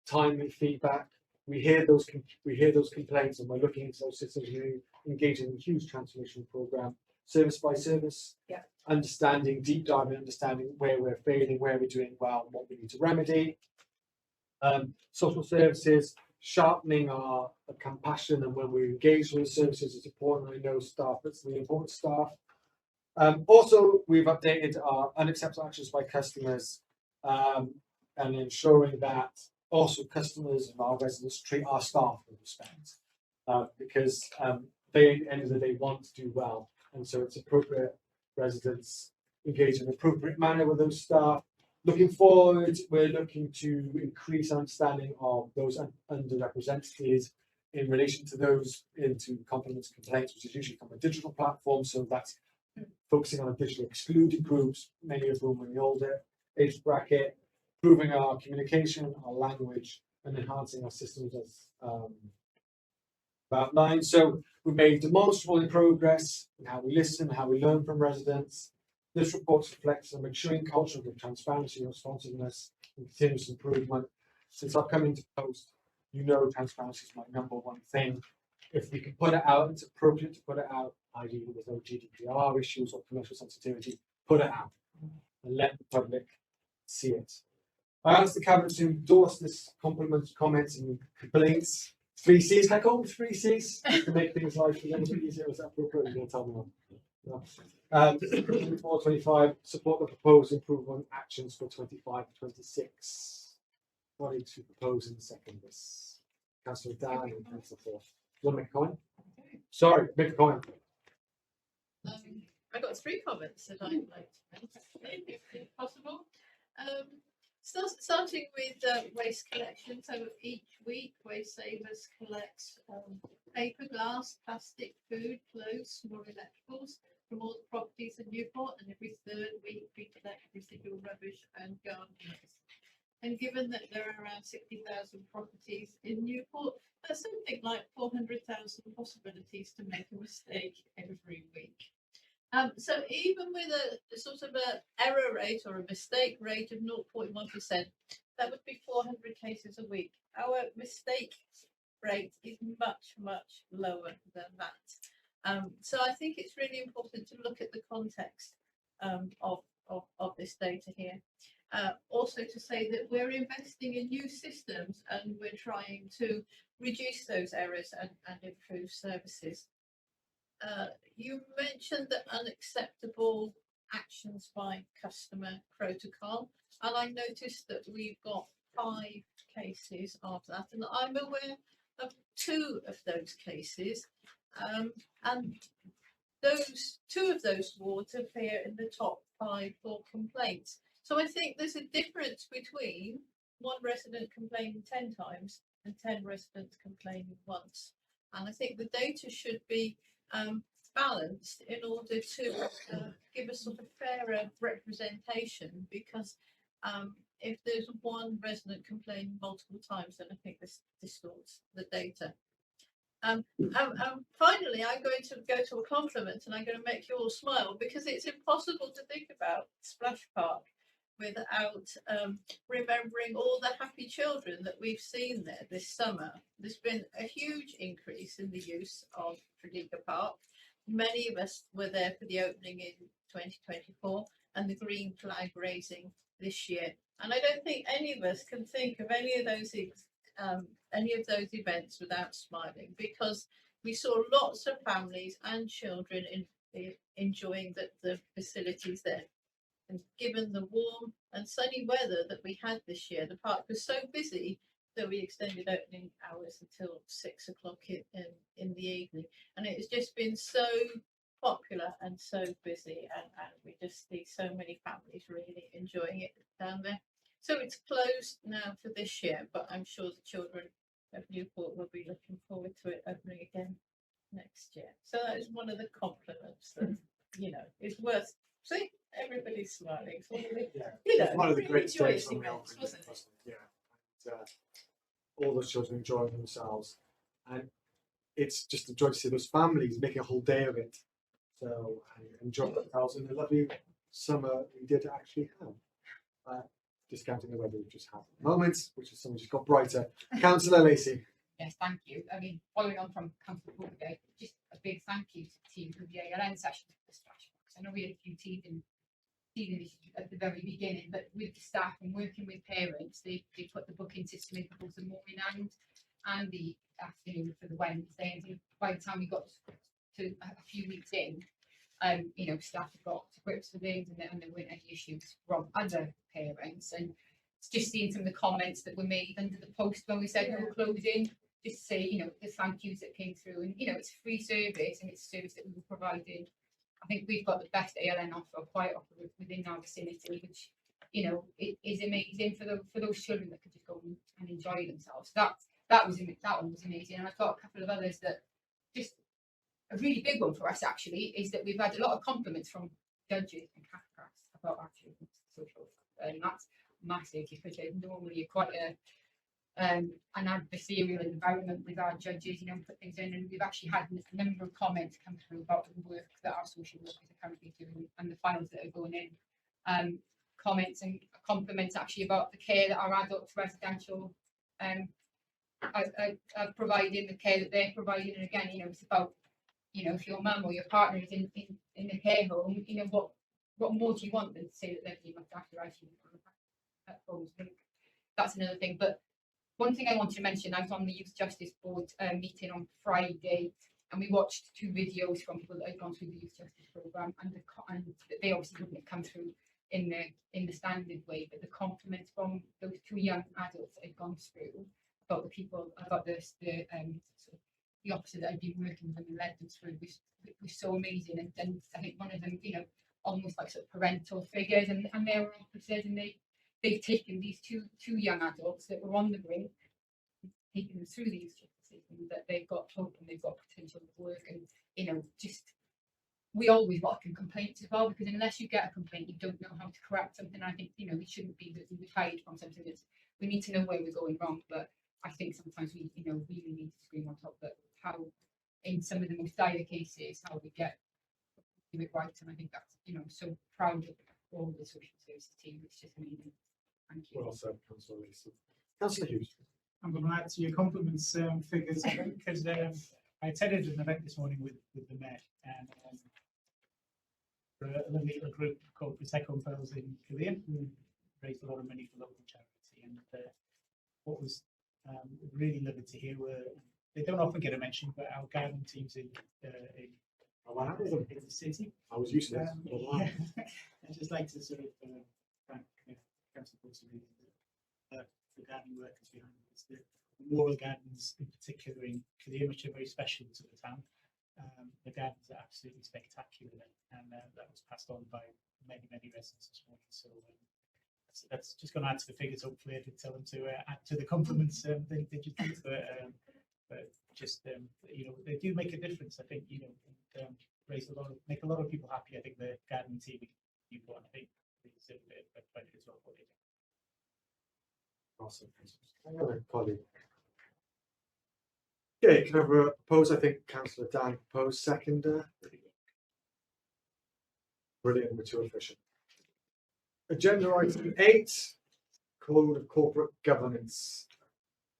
S2: timely feedback? We hear those complaints, and we're looking into those systems. We're engaging in a huge transformation program, service by service, understanding, deep diving, understanding where we're failing, where we're doing well, what we need to remedy. Social services, sharpening our compassion, and when we engage with the services, it's important. I know staff, that's really important staff. Also, we've updated our unacceptable actions by customers, and ensuring that also customers and our residents treat our staff with respect, because they, at the end of the day, want to do well, and so it's appropriate residents engage in an appropriate manner with those staff. Looking forward, we're looking to increase understanding of those underrepresented in relation to those into compliments and complaints, which is usually from a digital platform. So that's focusing on the digital excluded groups, many of whom are in the older age bracket, improving our communication, our language, and enhancing our systems as outlined. So we made demonstrable progress in how we listen, how we learn from residents. This report reflects a maturing culture of transparency, responsiveness, and continuous improvement. Since I've come into post, you know transparency is my #1 thing. If we can put it out, it's appropriate to put it out, ideally with no GDPR issues or commercial sensitivity, put it out and let the public see it. I asked the Cabinet to endorse this comments, and complaints. 3 C's, can I call them 3 C's? To make things life a little bit easier, is that appropriate? You're going to tell me one. No. 24-25, support the proposed improvement actions for 25-26. Wanting to propose and second this. Councillor Dan and Councillor Forth. You want to make a comment? Sorry, make a comment.
S9: I got 3 comments that I'd like to make, if possible. Starting with waste collection. So each week, Waste Savers collects paper, glass, plastic, food, clothes, small electricals from all the properties in Newport, and every 3rd week we collect residual rubbish and garden waste. And given that there are around 60,000 properties in Newport, that's something like 400,000 possibilities to make a mistake every week. So even with a sort of an error rate or a mistake rate of 0.1%, that would be 400 cases a week. Our mistake rate is much, much lower than that. So I think it's really important to look at the context of this data here. Also to say that we're investing in new systems and we're trying to reduce those errors and improve services. You mentioned the unacceptable actions by customer protocol, and I noticed that we've got 5 cases of that, and I'm aware of 2 of those cases, and those 2 of those wards appear in the top 5 for complaints. So I think there's a difference between 1 resident complaining 10 times and 10 residents complaining once, and I think the data should be balanced in order to give a sort of fairer representation, because if there's 1 resident complaining multiple times, then I think this distorts the data. Finally, I'm going to go to a compliment, and I'm going to make you all smile, because it's impossible to think about Splash Park without remembering all the happy children that we've seen there this summer. There's been a huge increase in the use of Tredegar Park. Many of us were there for the opening in 2024 and the green flag raising this year. And I don't think any of us can think of any of those events without smiling, because we saw lots of families and children enjoying the facilities there. And given the warm and sunny weather that we had this year, the park was so busy that we extended opening hours until 6 o'clock in the evening. And it has just been so popular and so busy, and we just see so many families really enjoying it down there. So it's closed now for this year, but I'm sure the children of Newport will be looking forward to it opening again next year. So that is one of the compliments that, you know, is worth. See, everybody's smiling. So, you know,
S2: One of the
S9: really
S2: great days
S9: joyous
S2: when we
S9: events,
S2: opened,
S9: wasn't it?
S2: wasn't it? Yeah. And, all those children enjoying themselves, and it's just a joy to see those families make a whole day of it. So enjoy themselves in the lovely summer we did actually have. Discounting the weather we just had at the moment, which is something just got brighter. Councillor Lacey.
S5: Yes, thank you. I mean, following on from Councillor Booker, just a big thank you to the team for the ALN session for the Splash Box. I know we had a few teething issues at the very beginning, but with the staff and working with parents, they put the booking system in for both the morning and the afternoon for the Wednesday. And by the time we got to a few weeks in, you know, staff have got to grips with things, and there weren't any issues from other parents. And just seeing some of the comments that were made under the post when we said we were closing, just to say, you know, the thank yous that came through, and you know, it's a free service and it's a service that we were providing. I think we've got the best ALN offer, quiet offer within our vicinity, which, you know, it is amazing for those children that could just go and enjoy themselves. That one was amazing, and I've got a couple of others that just. A really big one for us actually is that we've had a lot of compliments from judges and CAFCAS about our children's social, and that's massive, because they're normally quite an adversarial environment with our judges, you know, put things in, and we've actually had a number of comments come through about the work that our social workers are currently doing and the files that are going in. Comments and compliments actually about the care that our adults residential are providing, the care that they're providing, and again, you know, it's about, you know, if your mum or your partner is in a care home, you know, what more do you want than to say that they're being looked after as you at home? I think that's another thing. But one thing I wanted to mention, I was on the Youth Justice Board meeting on Friday, and we watched 2 videos from people that had gone through the Youth Justice Programme, and they obviously wouldn't have come through in the standard way, but the compliments from those 2 young adults that had gone through about the people, about the officer that had been working with them and led them through was so amazing. And I think one of them, you know, almost like sort of parental figures, and they were officers, and they've taken these two young adults that were on the brink, taken them through these systems, that they've got hope and they've got potential to work. And you know, just we always welcome complaints as well, because unless you get a complaint, you don't know how to correct something. I think, you know, it shouldn't be that we would hide from something. We need to know where we're going wrong, but I think sometimes we, you know, really need to scream on top that how, in some of the most dire cases, how we do it right. And I think that's, you know, so proud of all the social services team. It's just amazing. Thank you.
S2: Well said, Councillor Lacey. Councillor Hughes.
S4: I'm going to add to your compliments figures, because I attended an event this morning with the Mayor and for a lovely little group called Prosecco and Pearls in Cyllideb, who raised a lot of money for local charity. And what was really lovely to hear were, they don't often get a mention, but our gardening teams in the city.
S2: I was used to this.
S4: Yeah. I'd just like to sort of thank Council Portsley, the gardening workers behind this. The rural gardens in particular in Cyllideb, which are very special to the town. The gardens are absolutely spectacular, and that was passed on by many residents this morning. So that's just going to add to the figures. Hopefully, I did tell them to add to the compliments they did, but just you know, they do make a difference. I think, you know, and, make a lot of people happy. I think the gardening team you've got, I think, they deserve a bit of credit as well for what they do.
S2: Awesome. Any other colleague? Okay, can I have a propose? I think Councillor Dan proposed, seconder. Brilliant, we're too efficient. Agenda item 8, Code of Corporate Governance.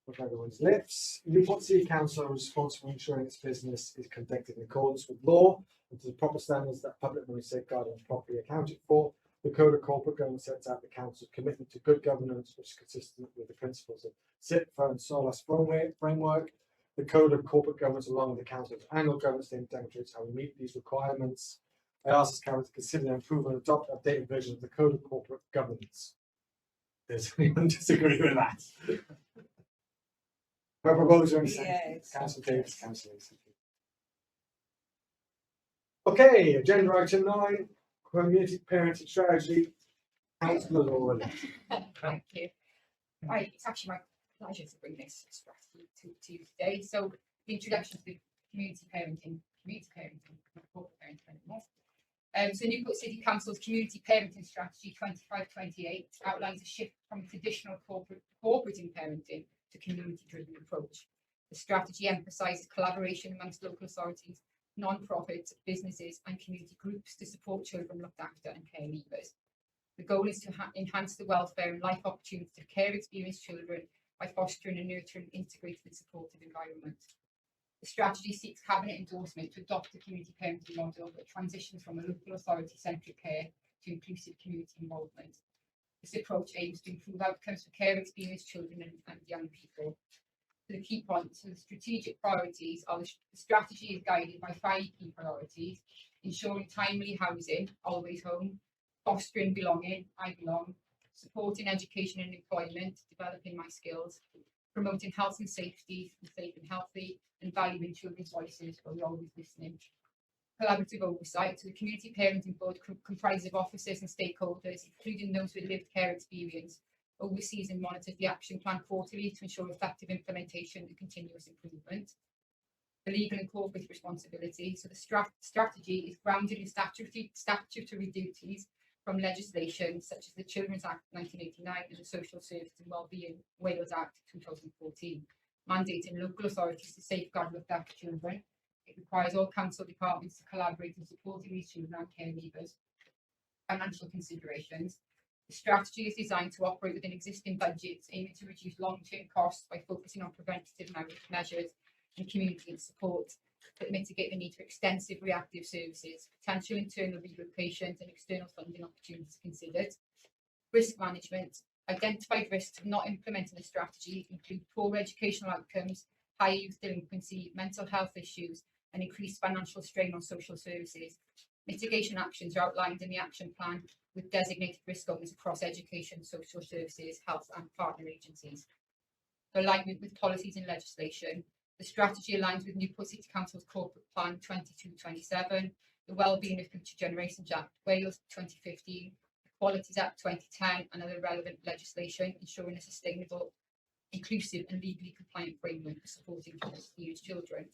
S2: With everyone's lips. Newport City Council are responsible for ensuring its business is conducted in accordance with law and to the proper standards that public money safeguarded and properly accounted for. The Code of Corporate Governance sets out the Council's commitment to good governance, which is consistent with the principles of SIP and SOLAS framework. The Code of Corporate Governance, along with the Council's annual governance statement, demonstrates how we meet these requirements. I ask this Council to consider and approve and adopt an updated version of the Code of Corporate Governance. Does anyone disagree with that? My proposer and second. Councillor Davis, Councillor Lacey. Okay, agenda item 9, community parenting strategy. Councillor Laura.
S5: Thank you. Right, it's actually my pleasure to bring this strategy to you today. So the introduction to the community parenting corporate parenting anymore. So Newport City Council's community parenting strategy 25-28 outlines a shift from traditional cooperating parenting to community-driven approach. The strategy emphasises collaboration amongst local authorities, non-profits, businesses and community groups to support children looked after and care leavers. The goal is to enhance the welfare and life opportunities of care experienced children by fostering and nurturing an integrated and supportive environment. The strategy seeks Cabinet endorsement to adopt a community parenting model that transitions from a local authority-centric care to inclusive community involvement. This approach aims to improve outcomes for care experienced children and young people. So the key points, so the strategic priorities are the strategy is guided by 5 key priorities: ensuring timely housing, always home, fostering belonging, I belong, supporting education and employment, developing my skills, promoting health and safety, safe and healthy, and valuing children's voices, where we're always listening. Collaborative oversight. So the community parenting board comprises of officers and stakeholders, including those with lived care experience, oversees and monitors the action plan quarterly to ensure effective implementation and continuous improvement. The legal and corporate responsibility. So the strategy is grounded in statutory duties from legislation such as the Children's Act 1989 and the Social Services and Wellbeing Wales Act 2014, mandating local authorities to safeguard looked after children. It requires all council departments to collaborate in supporting these children and care leavers. Financial considerations. The strategy is designed to operate within existing budgets, aiming to reduce long-term costs by focusing on preventative measures and community support that mitigate the need for extensive reactive services, potential internal relocations and external funding opportunities considered. Risk management. Identified risks of not implementing the strategy include poor educational outcomes, high youth delinquency, mental health issues, and increased financial strain on social services. Mitigation actions are outlined in the action plan with designated risk owners across education, social services, health and partner agencies. The alignment with policies and legislation. The strategy aligns with Newport City Council's Corporate Plan 22-27, the Wellbeing of Future Generations Act Wales 2015, Equalities Act 2010 and other relevant legislation, ensuring a sustainable, inclusive and legally compliant framework for supporting experienced children.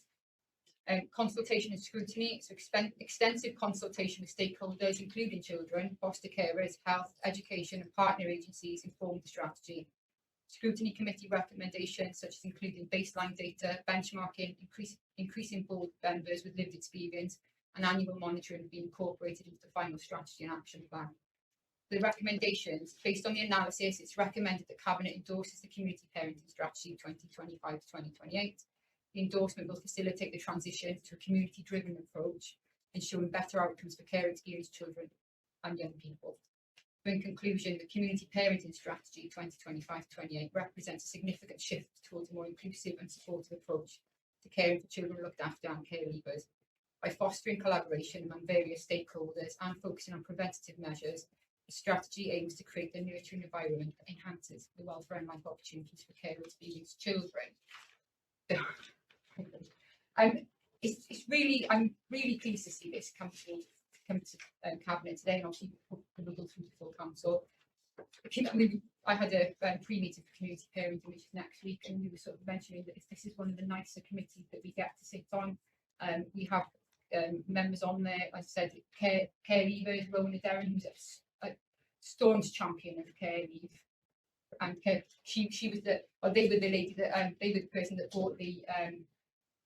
S5: Consultation and scrutiny, so extensive consultation with stakeholders including children, foster carers, health, education and partner agencies inform the strategy. Scrutiny committee recommendations such as including baseline data, benchmarking, increasing board members with lived experience and annual monitoring be incorporated into the final strategy and action plan. The recommendations, based on the analysis, it's recommended that Cabinet endorses the community parenting strategy 2025-2028. The endorsement will facilitate the transition to a community-driven approach, ensuring better outcomes for care experienced children and young people. So in conclusion, the Community Parenting Strategy 2025-28 represents a significant shift towards a more inclusive and supportive approach to caring for children looked after and care leavers. By fostering collaboration among various stakeholders and focusing on preventative measures, the strategy aims to create a nurturing environment that enhances the welfare and life opportunities for care experienced children. It's really, I'm really pleased to see this come to cabinet today, and obviously we'll go through the full council. I had a pre-meeting for community parenting, which is next week, and we were sort of mentioning that this is one of the nicer committees that we get to sit on. We have members on there, as I said, care leavers, Rona Derren, who's a staunch champion of care leave, and she was the, or they were the lady that they were the person that brought the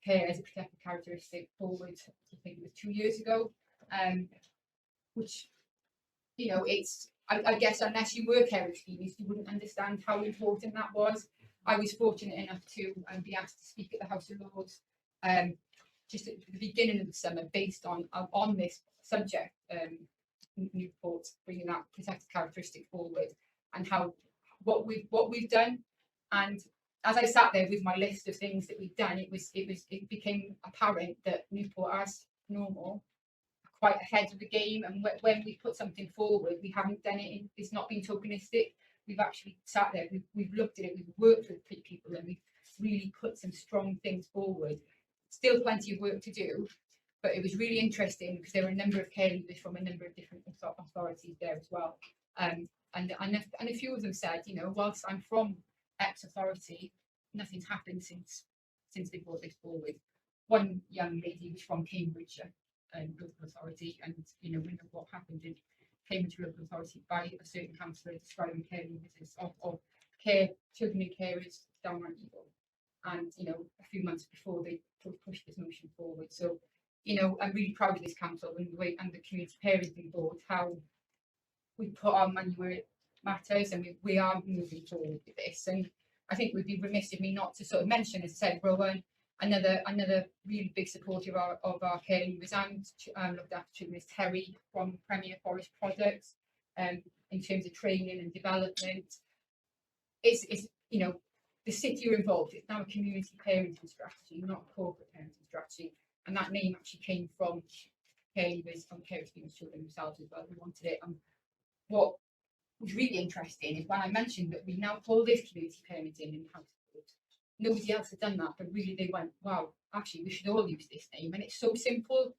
S5: care as a protected characteristic forward. I think it was 2 years ago, which, you know, it's, I guess unless you were care experienced, you wouldn't understand how important that was. I was fortunate enough to be asked to speak at the House of Lords just at the beginning of the summer, based on this subject, Newport bringing that protected characteristic forward, and how what we've done. And as I sat there with my list of things that we've done, it became apparent that Newport, as normal, are quite ahead of the game. And when we put something forward, we haven't done it. It's not been tokenistic. We've actually sat there. We've looked at it. We've worked with people, and we've really put some strong things forward. Still plenty of work to do, but it was really interesting because there were a number of care leavers from a number of different authorities there as well. And a few of them said, you know, whilst I'm from X authority, nothing's happened since they brought this forward. One young lady was from Cambridgeshire local authority, and you know, we know what happened in Cambridge local authority by a certain councillor describing care leavers of care children in care is downright evil. And you know, a few months before they pushed this motion forward. So, you know, I'm really proud of this council and the way, and the community parenting board, how we put our money where it matters, and we are moving forward with this. And I think we'd be remiss of me not to sort of mention, as I said, Rowan, another really big supporter of our care leavers and looked after children, is Terry from Premier Forest Products, in terms of training and development. It's you know, the city are involved. It's now a community parenting strategy, not a corporate parenting strategy. And that name actually came from care leavers and care experienced children themselves as well, who wanted it. And what was really interesting is when I mentioned that we now call this community parenting in house, nobody else had done that, but really they went, wow, actually we should all use this name. And it's so simple.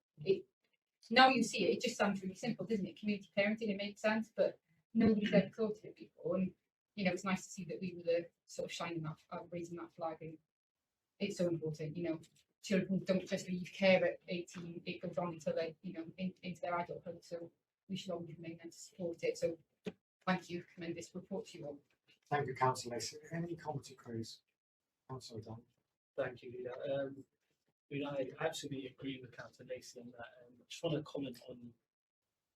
S5: Now you see it just sounds really simple, doesn't it? Community parenting, it makes sense, but nobody's ever thought of it before. And you know, it's nice to see that we were the sort of shining that, raising that flag. And it's so important, you know, children don't just leave care at 18, it goes on until they, you know, into their adulthood. So we should always remain there to support it. So thank you, commend this report to you all.
S2: Thank you, Councillor Lacey. Any comments or queries? Councillor Dan.
S3: Thank you, Leader. You know, I absolutely agree with Councillor Lacey on that. I just want to comment on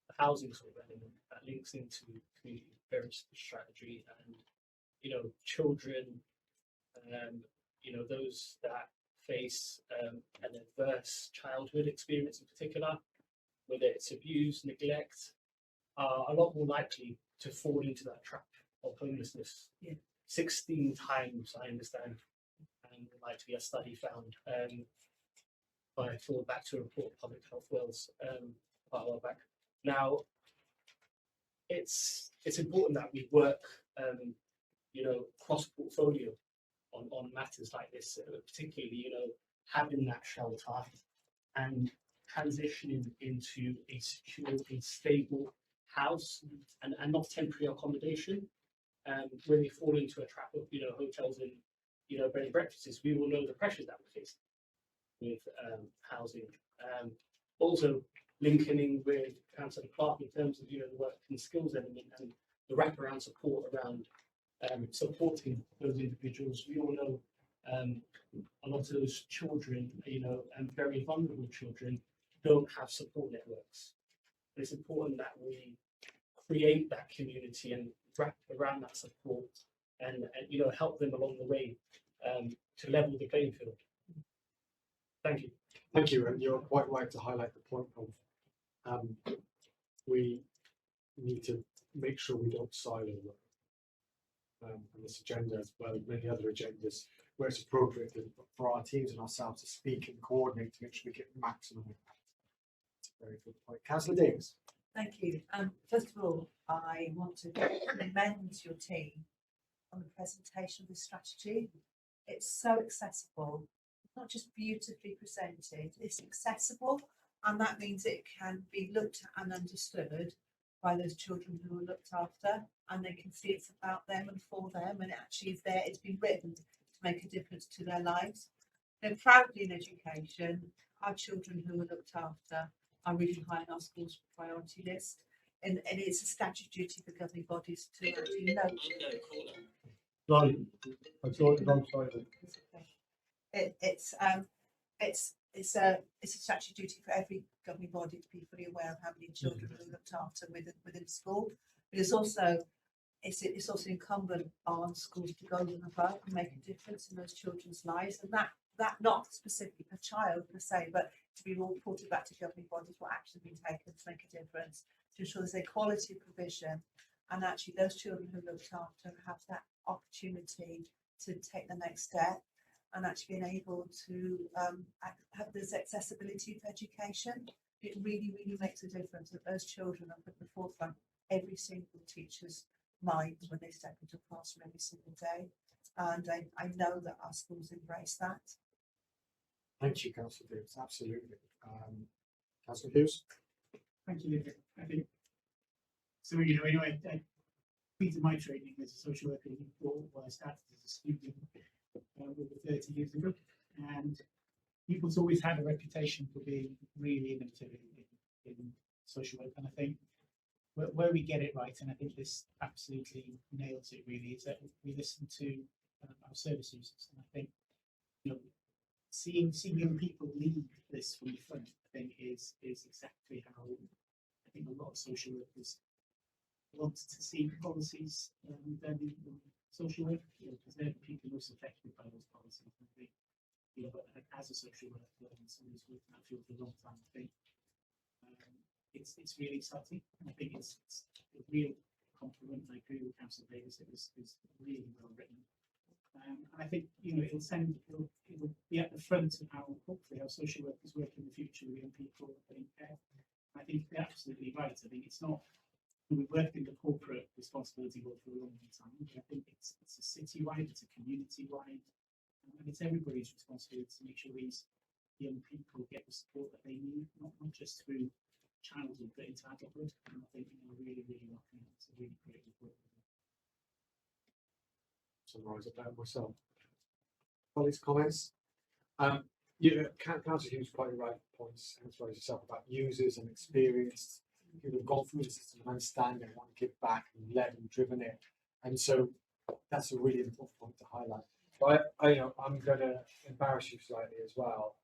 S3: the housing sort of element that links into community parenting strategy, and you know, children, you know, those that face an adverse childhood experience in particular, whether it's abuse, neglect, are a lot more likely to fall into that trap of homelessness.
S1: Yeah.
S3: 16 times, I understand, and there might be a study found. I thought back to a report of Public Health Wales quite a while back. Now, it's important that we work, you know, cross portfolio on matters like this, particularly, you know, having that shelter and transitioning into a secure and stable house and not temporary accommodation, where they fall into a trap of, you know, hotels and, you know, bed and breakfasts. We will know the pressures that we face with housing. Also linking in with Councillor Clark in terms of, you know, the work and skills element and the wraparound support around supporting those individuals. We all know a lot of those children, you know, and very vulnerable children, don't have support networks. And it's important that we create that community and wrap around that support and you know, help them along the way to level the playing field.
S2: Thank you. Thank you, and you're quite right to highlight the point of we need to make sure we don't silo them. And this agenda, as well as many other agendas, where it's appropriate for our teams and ourselves to speak and coordinate to make sure we get maximum impact. That's a very good point. Councillor Davis.
S1: Thank you. First of all, I want to commend your team on the presentation of the strategy. It's so accessible, not just beautifully presented, it's accessible, and that means it can be looked at and understood by those children who are looked after, and they can see it's about them and for them, and it actually is there, it's been written to make a difference to their lives. They're proudly in education, our children who are looked after are really high on our school's priority list, and it's a statutory duty for governing bodies to actually know.
S11: Sorry, I saw it wrong side.
S1: It's a statutory duty for every governing body to be fully aware of how many children are looked after within school. But it's also incumbent on schools to go and above and make a difference in those children's lives, and that not specifically per child per se, but to be reported back to governing bodies what action has been taken to make a difference, to ensure there's a quality provision, and actually those children who are looked after have that opportunity to take the next step, and actually being able to have this accessibility to education. It really, really makes a difference that those children are at the forefront every single teacher's mind when they step into a classroom every single day. And I know that our schools embrace that.
S2: Thank you, Councillor Davis. Absolutely. Councillor Hughes.
S4: Thank you, Nick. I think so. You know, anyway, I completed my training as a social worker before I started as a student over 30 years ago, and people's always had a reputation for being really innovative in social work, and I think where we get it right, and I think this absolutely nails it really, is that we listen to our service users, and I think, you know, seeing young people lead this from the front, I think is exactly how I think a lot of social workers want to see policies done in social work, because they're the people most affected by those policies. I think, you know, as a social worker and someone who's worked in that field for a long time, I think it's really exciting. And I think it's a real compliment. I agree with Councillor Davis. It was really well written. And I think, you know, it'll be at the front of how hopefully how social workers work in the future with young people. I think they're absolutely right. I think it's not. We've worked in the corporate responsibility role for a long time. I think it's a city-wide, it's a community-wide, and it's everybody's responsibility to make sure these young people get the support that they need, not just through childhood, but into adulthood. And I think, you know, really, really lucky. It's a really great report.
S2: Summarise about myself. Colleagues, comments? Councillor Hughes quite right points, emphasise yourself about users and experienced people who've gone through the system and understand it, want to give back and led and driven it, and so that's a really important point to highlight. But I'm going to embarrass you slightly as well.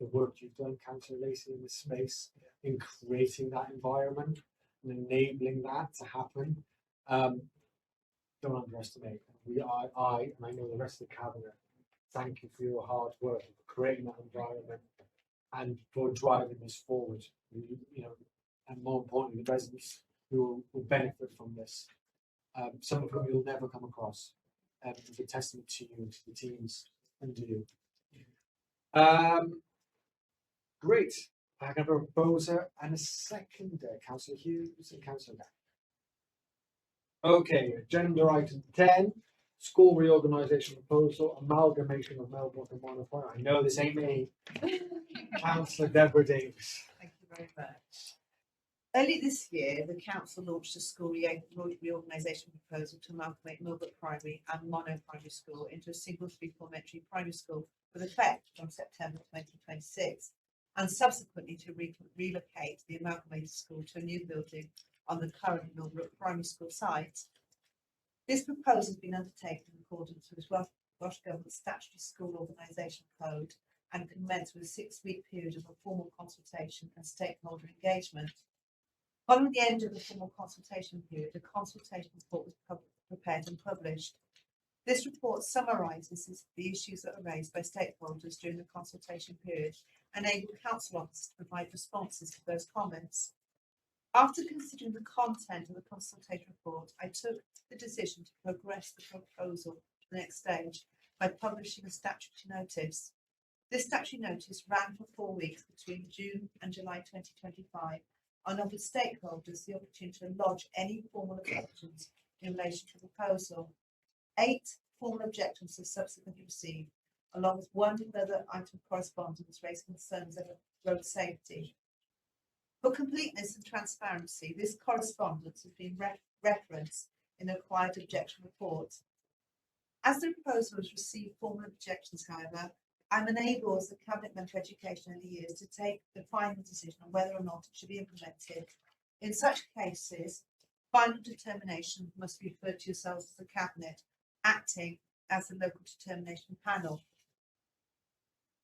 S2: The work you've done, Councillor Lacey, in this space, in creating that environment and enabling that to happen. Don't underestimate. I and I know the rest of the cabinet. Thank you for your hard work for creating that environment and for driving this forward. And more importantly, the residents who will benefit from this. Some of whom you'll never come across. It's a testament to you, to the teams under you. Great. I have a proposer and a seconder, Councillor Hughes and Councillor Knapp. Okay, agenda item 10, school reorganisation proposal, amalgamation of Melbourne and Monitro. I know this ain't me. Councillor Deborah Davis.
S1: Thank you very much. Early this year, the council launched a school reorganisation proposal to amalgamate Melbourne Primary and Mono Primary School into a single three-formatary primary school with effect from September 2026, and subsequently to relocate the amalgamated school to a new building on the current Millbrook Primary School site. This proposal has been undertaken in accordance with Welsh Government Statutory School Organisation Code and commenced with a 6-week period of a formal consultation and stakeholder engagement. Following the end of the formal consultation period, a consultation report was prepared and published. This report summarises the issues that are raised by stakeholders during the consultation period and enables council officers to provide responses to those comments. After considering the content of the consultation report, I took the decision to progress the proposal to the next stage by publishing a statutory notice. This statutory notice ran for 4 weeks between June and July 2025 and offered stakeholders the opportunity to lodge any formal objections in relation to the proposal. 8 formal objections were subsequently received, along with 1 further item of correspondence raising concerns over road safety. For completeness and transparency, this correspondence has been referenced in the required objection report. As the proposal has received formal objections, however, I'm unable as the Cabinet Member for Education in the years to take the final decision on whether or not it should be implemented. In such cases, final determination must be referred to yourselves as the Cabinet, acting as the local determination panel.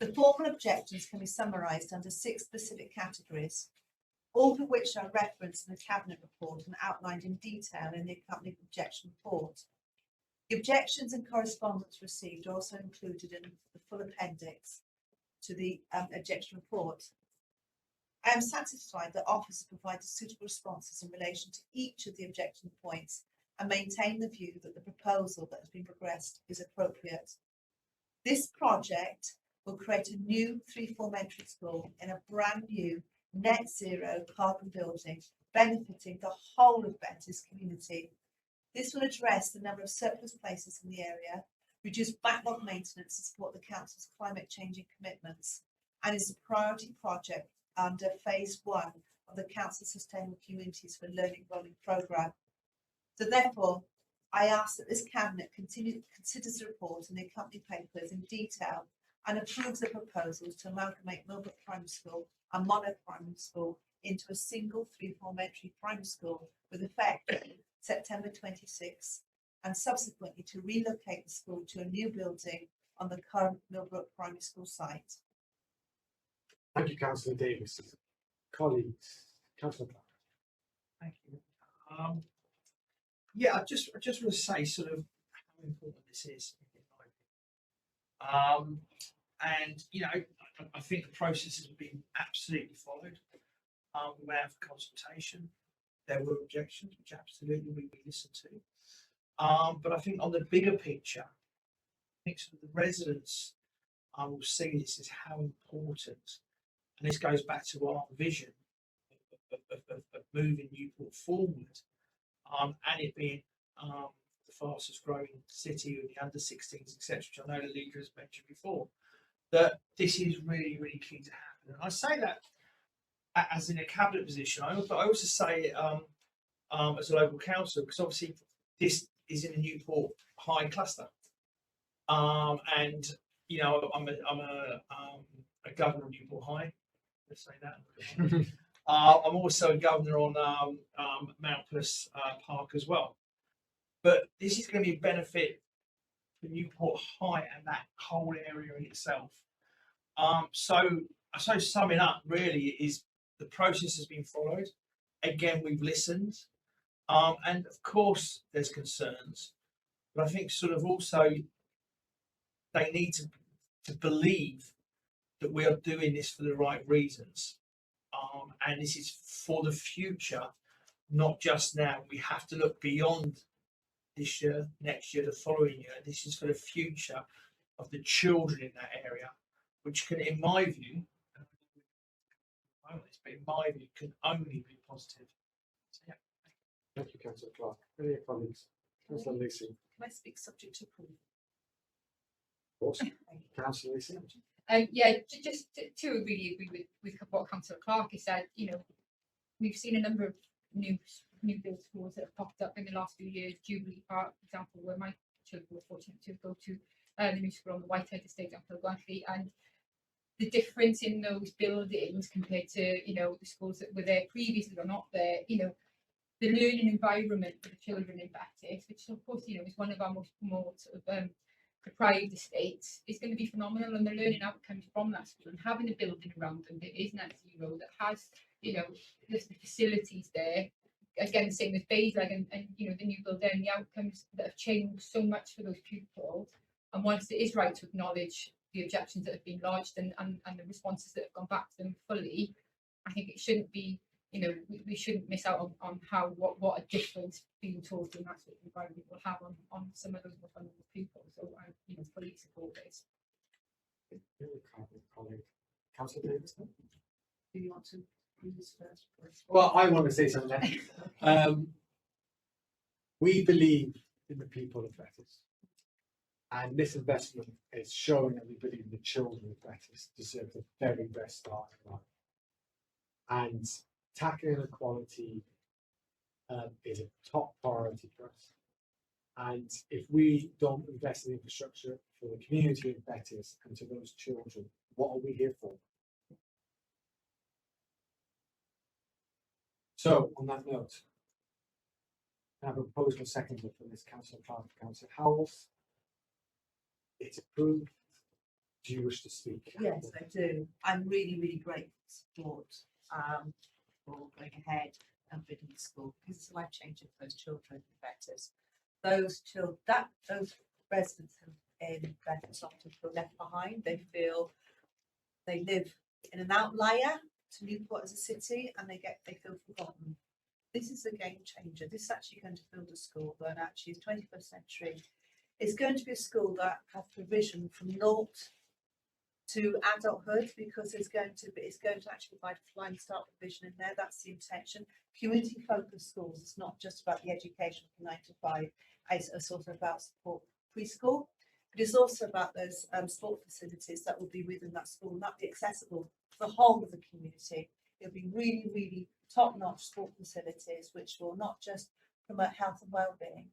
S1: The formal objections can be summarised under 6 specific categories, all of which are referenced in the Cabinet report and outlined in detail in the accompanying objection report. The objections and correspondence received are also included in the full appendix to the objection report. I am satisfied that officers provided suitable responses in relation to each of the objection points and maintain the view that the proposal that has been progressed is appropriate. This project will create a new 3-form entry school in a brand new net zero carbon building, benefiting the whole of Betty's community. This will address the number of surplus places in the area, reduce backlog maintenance and support the council's climate changing commitments, and is a priority project under phase 1 of the council's Sustainable Communities for Learning rolling programme. So therefore, I ask that this Cabinet considers the report and the accompanying papers in detail and approves the proposals to amalgamate Millbrook Primary School and Monmouth Primary School into a single 3-form entry primary school with effect September 26, and subsequently to relocate the school to a new building on the current Millbrook Primary School site.
S2: Thank you, Councillor Davis. Colleagues, Councillor Clark.
S6: Thank you. Yeah, I just want to say sort of how important this is. And you know, I think the process has been absolutely followed. We went out for consultation. There were objections, which absolutely we listened to. But I think on the bigger picture, I think sort of the residents will see this as how important, and this goes back to our vision of moving Newport forward, and it being the fastest growing city with the under 16s, etc., which I know the leader has mentioned before, that this is really, really key to happen. And I say that as in a cabinet position. I also say it as a local council, because obviously this is in the Newport High cluster, and you know I'm a governor of Newport High. Let's say that. I'm also a governor on Mount Plus Park as well. But this is going to be a benefit for Newport High and that whole area in itself. So I suppose summing up really is the process has been followed. Again, we've listened. And of course there's concerns, but I think sort of also they need to believe that we are doing this for the right reasons. And this is for the future, not just now. We have to look beyond this year, next year, the following year. This is for the future of the children in that area, which can, in my view, can only be positive. So, yeah.
S2: Thank you, Councillor Clark. Any colleagues? Councillor Lacey.
S1: Can I speak subject to approval?
S2: Of course. Councillor Lacey.
S5: Yeah, just to really agree with what Councillor Clark has said. You know, we've seen a number of new build schools that have popped up in the last few years. Jubilee Park, for example, where my children were fortunate to go to the new school on the Whitehead Estate on Kilgwantley, and the difference in those buildings compared to, you know, the schools that were there previously or not there. You know, the learning environment for the children in Bettis, which of course, you know, is one of our most sort of deprived estates, is going to be phenomenal, and the learning outcomes from that school and having a building around them that is net zero, that has, you know, the facilities there, again, the same with Basel and you know, the new build and the outcomes that have changed so much for those pupils. And whilst it is right to acknowledge the objections that have been lodged and the responses that have gone back to them fully, I think it shouldn't be, you know, we shouldn't miss out on how what a difference being taught in that sort of environment will have on some of those more vulnerable people. So I, you know, fully support this.
S2: Councillor Davis.
S1: Do you want to do this first?
S2: Well, I want to say something. We believe in the people of Betis, and this investment is showing that we believe the children of Betis deserve the very best start in life. And tackling inequality is a top priority for us. And if we don't invest in infrastructure for the community of Betis and to those children, what are we here for? So, on that note, I have a proposal seconded from this Councillor Clark, Councillor Howells. It's approved. Do you wish to speak?
S1: Yes, I do. I'm really, really grateful for support for going ahead and building the school because it's life changing for those children in Betis. Those children, those residents in Betis often feel left behind. They feel they live in an outlier to Newport as a city, and they feel forgotten. This is a game changer. This is actually going to build a school that actually is 21st century. It's going to be a school that has provision from naught to adulthood, because it's going to actually provide a flying start provision in there. That's the intention. Community focused schools. It's not just about the education from 9 to 5. It's also about support preschool, but it's also about those sport facilities that will be within that school, and that be accessible to the whole of the community. It'll be really, really top-notch sport facilities, which will not just promote health and well-being,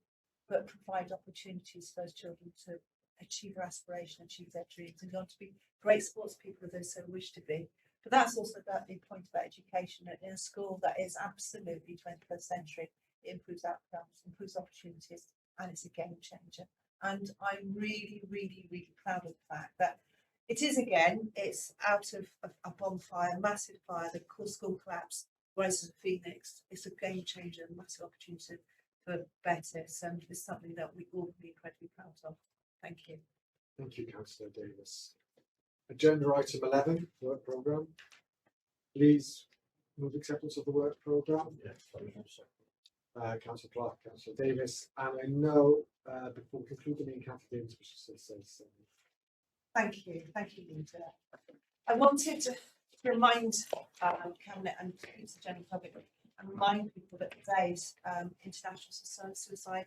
S1: but provide opportunities for those children to achieve their aspiration, achieve their dreams, and go on to be great sports people if they so wish to be. But that's also about the point about education in a school that is absolutely 21st century. It improves outcomes, improves opportunities, and it's a game changer. And I'm really, really, really proud of the fact that it is, again, it's out of a bonfire, massive fire, the school collapse, rises of Phoenix. It's a game changer, a massive opportunity for Betis, and it's something that we all be incredibly proud of. Thank you.
S2: Thank you, Councillor Davis. Agenda item 11, work programme. Please move acceptance of the work programme. Yes, Councillor Clark, Councillor Davis, and I know before we conclude the meeting, Councillor Davis wishes to say something.
S1: Thank you, Linda. I wanted to remind Cabinet and the general public and remind people that today is International Suicide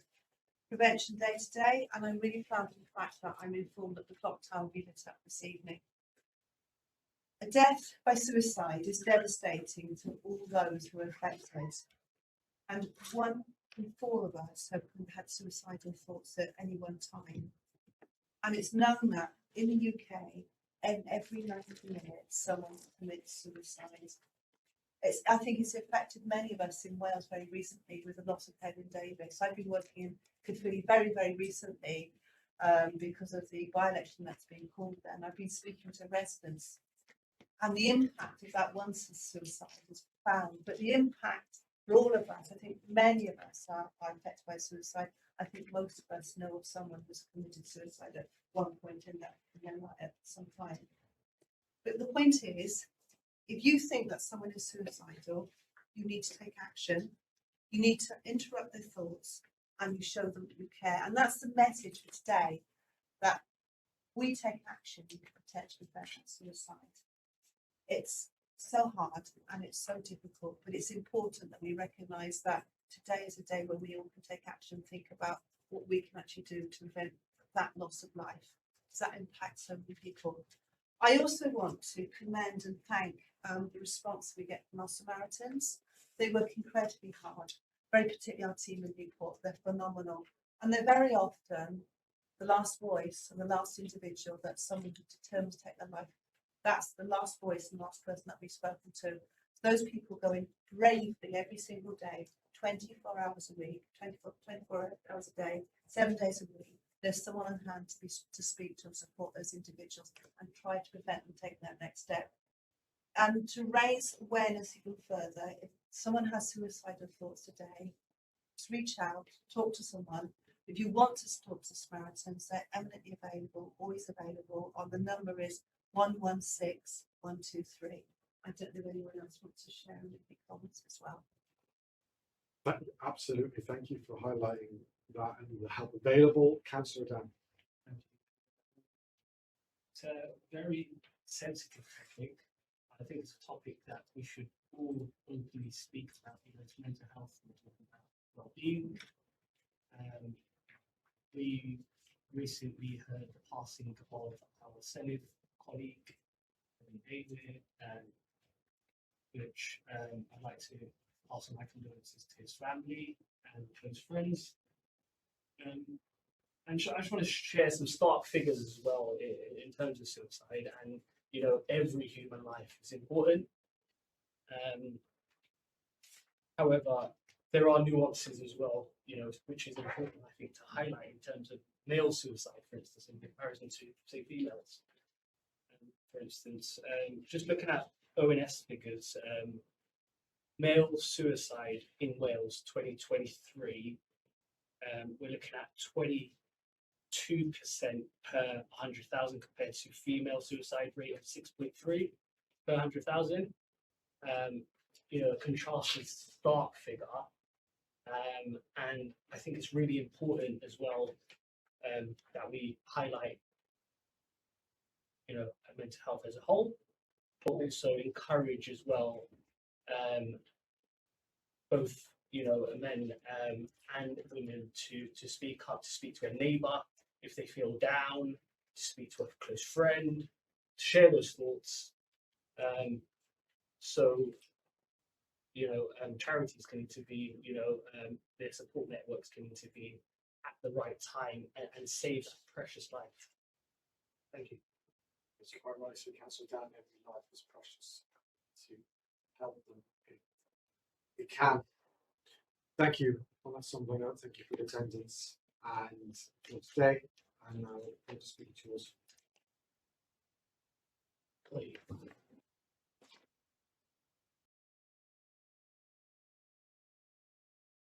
S1: Prevention Day today, and I'm really proud of the fact that I'm informed that the clock tower will be lit up this evening. A death by suicide is devastating to all those who are affected, and 1 in 4 of us have had suicidal thoughts at any one time. And it's known that in the UK, every 90 minutes, someone commits suicide. I think it's affected many of us in Wales very recently with the loss of Helen Davis. I've been working in Cyfarfod very, very recently because of the by-election that's been called there, and I've been speaking to residents. And the impact of that one suicide is profound, but the impact for all of us, I think many of us are affected by suicide. I think most of us know of someone who's committed suicide at one point in their life at some time. But the point is, if you think that someone is suicidal, you need to take action. You need to interrupt their thoughts, and you show them that you care. And that's the message for today, that we take action, we can potentially prevent suicide. It's so hard and it's so difficult, but it's important that we recognise that today is a day when we all can take action and think about what we can actually do to prevent that loss of life, because that impacts so many people. I also want to commend and thank the response we get from our Samaritans. They work incredibly hard, very particularly our team in Newport. They're phenomenal, and they're very often the last voice and the last individual that someone who determines to take their life. That's the last voice and last person that we've spoken to. Those people go in bravely every single day, 24 hours a week, 24 hours a day, 7 days a week. There's someone on hand to speak to and support those individuals and try to prevent them taking that next step. And to raise awareness even further, if someone has suicidal thoughts today, just reach out, talk to someone. If you want to talk to Samaritans, they're eminently available, always available. On the number is 116123. I don't know if anyone else wants to share any comments as well.
S2: Absolutely, thank you for highlighting that and the help available. Councillor Dan.
S3: It's a very sensitive topic. I think it's a topic that we should all openly speak about. You know, it's mental health, we're talking about well-being. We recently heard the passing of our Senate colleague, David, which I'd like to pass on my condolences to his family and close friends. And I just want to share some stark figures as well in terms of suicide. And you know, every human life is important. However, there are nuances as well, you know, which is important, I think, to highlight in terms of male suicide, for instance, in comparison to, say, females. For instance, just looking at ONS figures, male suicide in Wales 2023, we're looking at 22% per 100,000 compared to female suicide rate of 6.3 per 100,000. You know, a contrasting stark figure. And I think it's really important as well that we highlight, you know, mental health as a whole, but also encourage as well both, you know, men and women to speak up, to speak to a neighbour if they feel down, to speak to a close friend, to share those thoughts. So, you know, charities can intervene, you know, their support networks can intervene at the right time and save that precious life. Thank you.
S2: It's quite right, so Councillor Dan, every life is precious to help them if we can. Thank you on that somber note. Thank you for the attendance and for today. And now I'll speak to us.